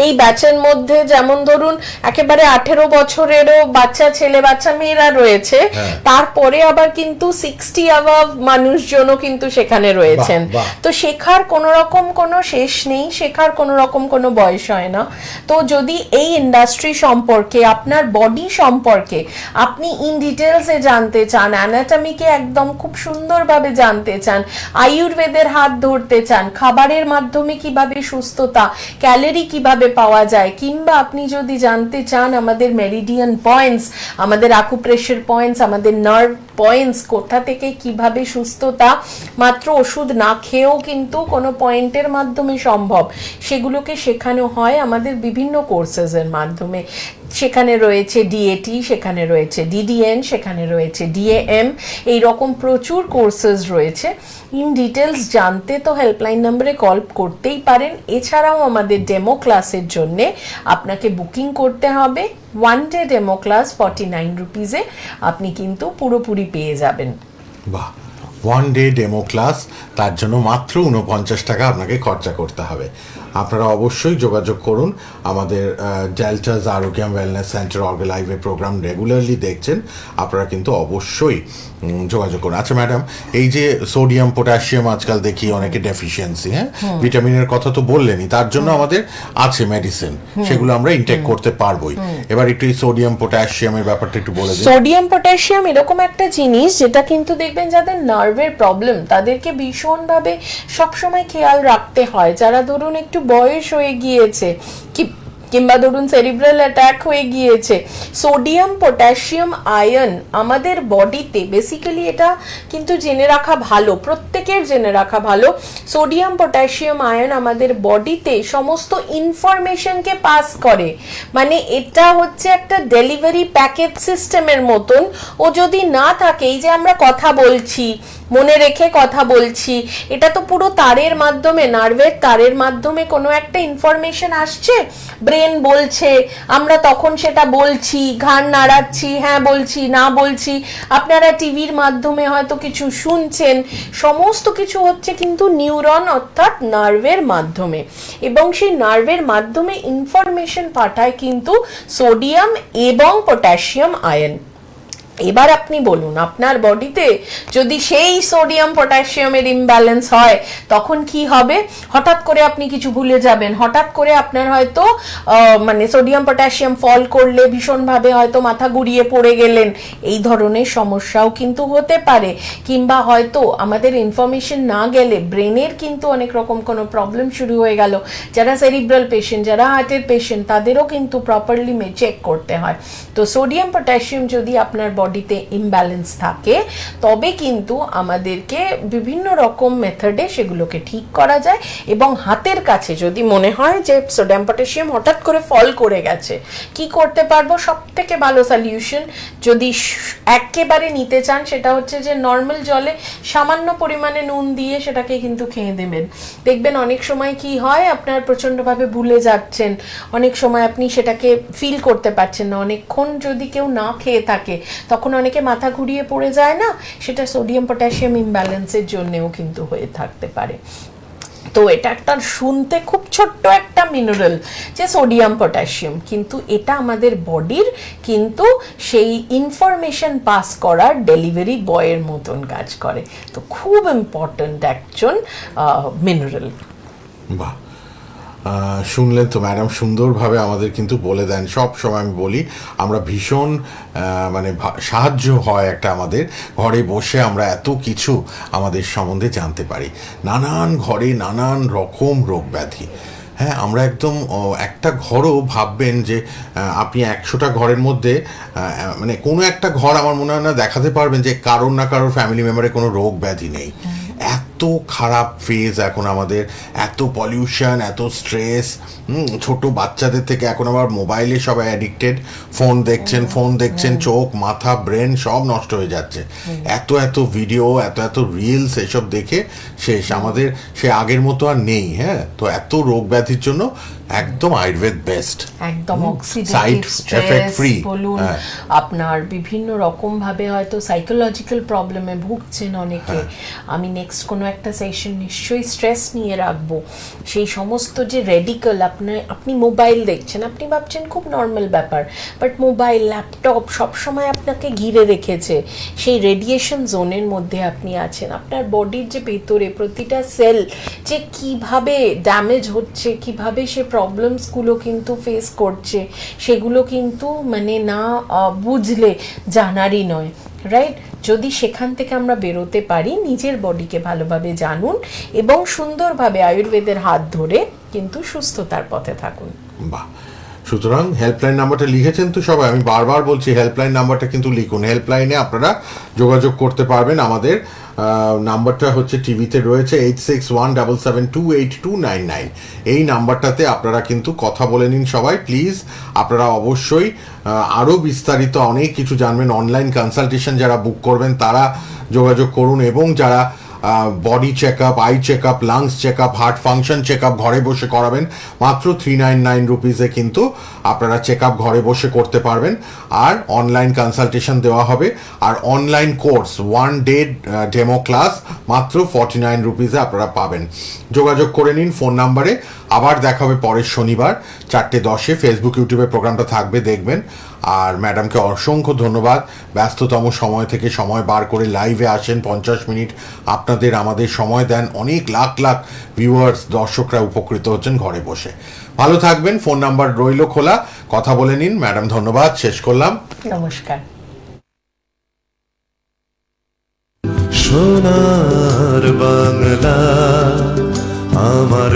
এই ব্যাচের মধ্যে যেমন ধরুন একেবারে 18 বছরেরও বাচ্চা ছেলে বাচ্চা মেয়েরা রয়েছে, তার তারপরে আবার কিন্তু 60 অ্যাবাভ মানুষজনও কিন্তু সেখানে রয়েছেন। বাহ। তো শেখার কোনো রকম কোনো শেষ নেই, শেখার কোনো রকম কোনো বয়স হয় না। তো যদি এই ইন্ডাস্ট্রি সম্পর্কে, আপনার বডি সম্পর্কে আপনি ইন ডিটেলসে জানতে চান, অ্যানাটমিকে একদম খুব সুন্দরভাবে জানতে চান, আয়ুর্বেদের হাত ধরতে চান, খাবারের মাধ্যমে কিভাবে সুস্থতা, ক্যালোরি কিভাবে পাওয়া যায়, কিংবা আপনি যদি জানতে চান আমাদের মেরিডিয়ান পয়েন্টস, আমাদের আকুপ্রেশার পয়েন্টস, আমাদের নার্ভ পয়েন্টস, কোথা থেকে কিভাবে সুস্থতা মাত্র ওষুধ না খেয়েও কিন্তু কোনো পয়েন্টের মাধ্যমে সম্ভব, সেগুলোকে শেখানো হয় আমাদের বিভিন্ন কোর্সেসের মাধ্যমে। সেখানে রয়েছে ডিএটি, সেখানে রয়েছে ডিডিএন, সেখানে রয়েছে ডিএএম, এইরকম প্রচুর কোর্সেস রয়েছে। ইন ডিটেলস জানতে তো হেল্পলাইন নম্বরে কল করতেই পারেন। এছাড়াও আমাদের ডেমো ক্লাসের জন্যে আপনাকে বুকিং করতে হবে। 1 ডে ডেমো ক্লাস 49 রুপিজে আপনি কিন্তু পুরোপুরি পেয়ে যাবেন। বাহ, 1 ডে ডেমো ক্লাস, তার জন্য মাত্র 49 টাকা আপনাকে খরচা করতে হবে। আপনারা অবশ্যই যোগাযোগ করুন। আমাদের ডেল্টাস Arogyam wellness centre অর্গালাইভের programme regularly দেখছেন, আপনারা কিন্তু অবশ্যই যোগাযোগ করুন। আচ্ছা ম্যাডাম, এই যে সোডিয়াম পটাশিয়াম আজকাল দেখি অনেকে ডেফিসিয়েন্সি, হ্যাঁ, ভিটামিনের কথা তো বললেনই, তার জন্য আমাদের আছে মেডিসিন, সেগুলো আমরা ইনটেক করতে পারবোই। এবার একটু এই সোডিয়াম পটাশিয়ামের ব্যাপারটা একটু বলে দিন। সোডিয়াম পটাশিয়াম এরকম একটা জিনিস যেটা কিন্তু দেখবেন যাদের নার্ভের প্রবলেম তাদেরকে ভীষণভাবে সবসময় খেয়াল রাখতে হয়। যারা ধরুন একটু বয়স হয়ে গিয়েছে কিংবা ধরুন সেরিব্রাল অ্যাটাক হয়ে গিয়েছে, সোডিয়াম পটাশিয়াম আয়ন আমাদের বডিতে বেসিক্যালি, এটা কিন্তু জেনে রাখা ভালো, প্রত্যেকের জেনে রাখা ভালো, সোডিয়াম পটাশিয়াম আয়ন আমাদের বডিতে সমস্ত ইনফরমেশনকে পাস করে। মানে এটা হচ্ছে একটা ডেলিভারি প্যাকেট সিস্টেমের মতন। ও যদি না থাকে, এই যে আমরা কথা বলছি, মনে রেখে কথা বলছি, এটা তো পুরো তারের মাধ্যমে, নার্ভের তারের মাধ্যমে কোনো একটা ইনফরমেশন আসছে, ব্রেন বলছে, আমরা তখন সেটা বলছি, ঘাড় নাড়াচ্ছি, হ্যাঁ বলছি, না বলছি, আপনারা টিভির মাধ্যমে হয়তো কিছু শুনছেন, সমস্ত কিছু হচ্ছে কিন্তু নিউরন অর্থাৎ নার্ভের মাধ্যমে। এবং সেই নার্ভের মাধ্যমে ইনফরমেশন পাঠায় কিন্তু সোডিয়াম এবং পটাশিয়াম আয়ন। এবার আপনি বলুন, আপনার বডিতে যদি সেই সোডিয়াম পটাশিয়ামের ইমব্যালেন্স হয় তখন কি হবে? হঠাৎ করে আপনি কিছু ভুলে যাবেন, হঠাৎ করে আপনার হয়তো মানে সোডিয়াম পটাশিয়াম ফল করলে ভীষণভাবে হয়তো মাথা ঘুরিয়ে পড়ে গেলেন, এই ধরনের সমস্যাও কিন্তু হতে পারে। কিংবা হয়তো আমাদের ইনফরমেশন না গেলে ব্রেনের কিন্তু অনেক রকম কোনো প্রবলেম শুরু হয়ে গেল। যারা সেরিব্রাল পেশেন্ট, যারা হার্টের পেশেন্ট, তাদেরও কিন্তু প্রপারলি চেক করতে হয়। তো সোডিয়াম পটাশিয়াম যদি আপনার বডিতে ইমব্যালেন্স থাকে তবে কিন্তু আমাদেরকে বিভিন্ন রকম মেথডে সেগুলোকে ঠিক করা যায়। এবং হাতের কাছে যদি মনে হয় যে সোডিয়াম পটাশিয়াম হঠাৎ করে ফল করে গেছে, কি করতে পারবো? সব থেকে ভালো সলিউশন যদি একেবারে নিতে চান সেটা হচ্ছে যে নর্মাল জলে সামান্য পরিমাণে নুন দিয়ে সেটাকে কিন্তু খেয়ে দেবেন। দেখবেন অনেক সময় কি হয়, আপনার প্রচণ্ডভাবে ভুলে যাচ্ছেন, অনেক সময় আপনি সেটাকে ফিল করতে পারছেন না। অনেকক্ষণ যদি কেউ না খেয়ে থাকে তখন অনেকে মাথা ঘুরিয়ে পড়ে যায় না, সেটা সোডিয়াম পটাশিয়াম ইমব্যালেন্সের জন্যও কিন্তু হয়ে থাকতে পারে। তো এটা একটা শুনতে খুব ছোট্ট একটা মিনারেল যে সোডিয়াম পটাশিয়াম, কিন্তু এটা আমাদের বডির কিন্তু সেই ইনফরমেশন পাস করার ডেলিভারি বয়ের মতন কাজ করে। তো খুব ইম্পর্ট্যান্ট একজন মিনারেল। বাহ, শুনলেন তো ম্যাডাম, সুন্দরভাবে আমাদের কিন্তু বলে দেন। সব সময় আমি বলি, আমরা ভীষণ মানে সাহায্য হয় একটা আমাদের, ঘরে বসে আমরা এত কিছু আমাদের সম্বন্ধে জানতে পারি। নানান ঘরে নানান রকম রোগ ব্যাধি, হ্যাঁ, আমরা একদম একটা ঘরও ভাববেন যে আপনি 100টা ঘরের মধ্যে মানে কোনো একটা ঘর আমার মনে হয় না দেখাতে পারবেন যে কারোর না কারোর ফ্যামিলি মেম্বারের কোনো রোগ ব্যাধি নেই। এত খারাপ ফেজ এখন আমাদের, এত পলিউশন, এত স্ট্রেস, ছোট বাচ্চাদের থেকে এখন আবার মোবাইলে সবাই অ্যাডিক্টেড, ফোন দেখছেন, চোখ, মাথা, ব্রেন সব নষ্ট হয়ে যাচ্ছে। এত ভিডিও, এত রিলস, এসব দেখে শেষ, আমাদের সে আগের মতো আর নেই। হ্যাঁ, তো এত রোগ ব্যাধির জন্য একদম আয়ুর্বেদ বেস্ট, একদম side oxidative effect stress free, বলুন, হ্যাঁ। আপনার বিভিন্ন রকম ভাবে হয়তো সাইকোলজিক্যাল প্রবলেমে ভুগছেন অনেকে, আমি নেক্সট কোনো একটা সেশন নিশ্চয়ই স্ট্রেস নিয়ে রাখবো। সেই সমস্ত যে রেডিক্যাল, আপনি মোবাইল দেখছেন, আপনি ভাবছেন খুব নর্মাল ব্যাপার, বাট মোবাইল ল্যাপটপ সবসময় আপনাকে ঘিরে রেখেছে, সেই রেডিয়েশন জোনের মধ্যে আপনি আছেন। আপনার বডির যে ভেতরে প্রতিটা সেল যে কিভাবে ড্যামেজ হচ্ছে, কিভাবে সে প্রবলেমসগুলো কিন্তু ফেস করছে, সেগুলো কিন্তু মানে না বুঝলে জানারই নয়, রাইট? যদি সেখান থেকে আমরা বেরোতে পারি, নিজের বডিকে ভালোভাবে জানুন এবং সুন্দরভাবে আয়ুর্বেদের হাত ধরে কিন্তু সুস্থতার পথে থাকুন। বাহ, সুতরাং হেল্পলাইন নাম্বারটা লিখেছেন তো সবাই? আমি বারবার বলছি হেল্পলাইন নাম্বারটা কিন্তু লিখুন, হেল্পলাইনে আপনারা যোগাযোগ করতে পারবেন। আমাদের নাম্বারটা হচ্ছে টিভিতে রয়েছে 8617728299। এই নাম্বারটাতে আপনারা কিন্তু কথা বলে নিন সবাই প্লিজ। আপনারা অবশ্যই আরও বিস্তারিত অনেক কিছু জানবেন, অনলাইন কনসালটেশন যারা বুক করবেন তারা যোগাযোগ করুন, এবং যারা body check up, eye check up, lungs check up, heart function check up ঘরে বসে করাবেন মাত্র 399 রুপিসে কিন্তু আপনারা চেক আপ ঘরে বসে করতে পারবেন। আর অনলাইন কনসালটেশন দেওয়া হবে, আর online course 1 day demo class মাত্র 49 রুপিসে আপনারা পাবেন। যোগাযোগ করে নিন ফোন নাম্বারে। আবার দেখা হবে পরের শনিবার 4:10। ফেসবুক ইউটিউবে প্রোগ্রামটা থাকবে, দেখবেন। আর ম্যাডামকে অসংখ্য ধন্যবাদ, ব্যস্ততম সময় থেকে সময় বার করে লাইভে আসেন, 50 মিনিট আপনাদের আমাদের সময় দেন, অনেক লাখ লাখ ভিউয়ার্স দর্শকরা উপকৃত হচ্ছেন ঘরে বসে। ভালো থাকবেন, ফোন নাম্বার রইল খোলা, কথা বলে নিন। ম্যাডাম ধন্যবাদ, শেষ করলাম, নমস্কার। সোনার বাংলা আমার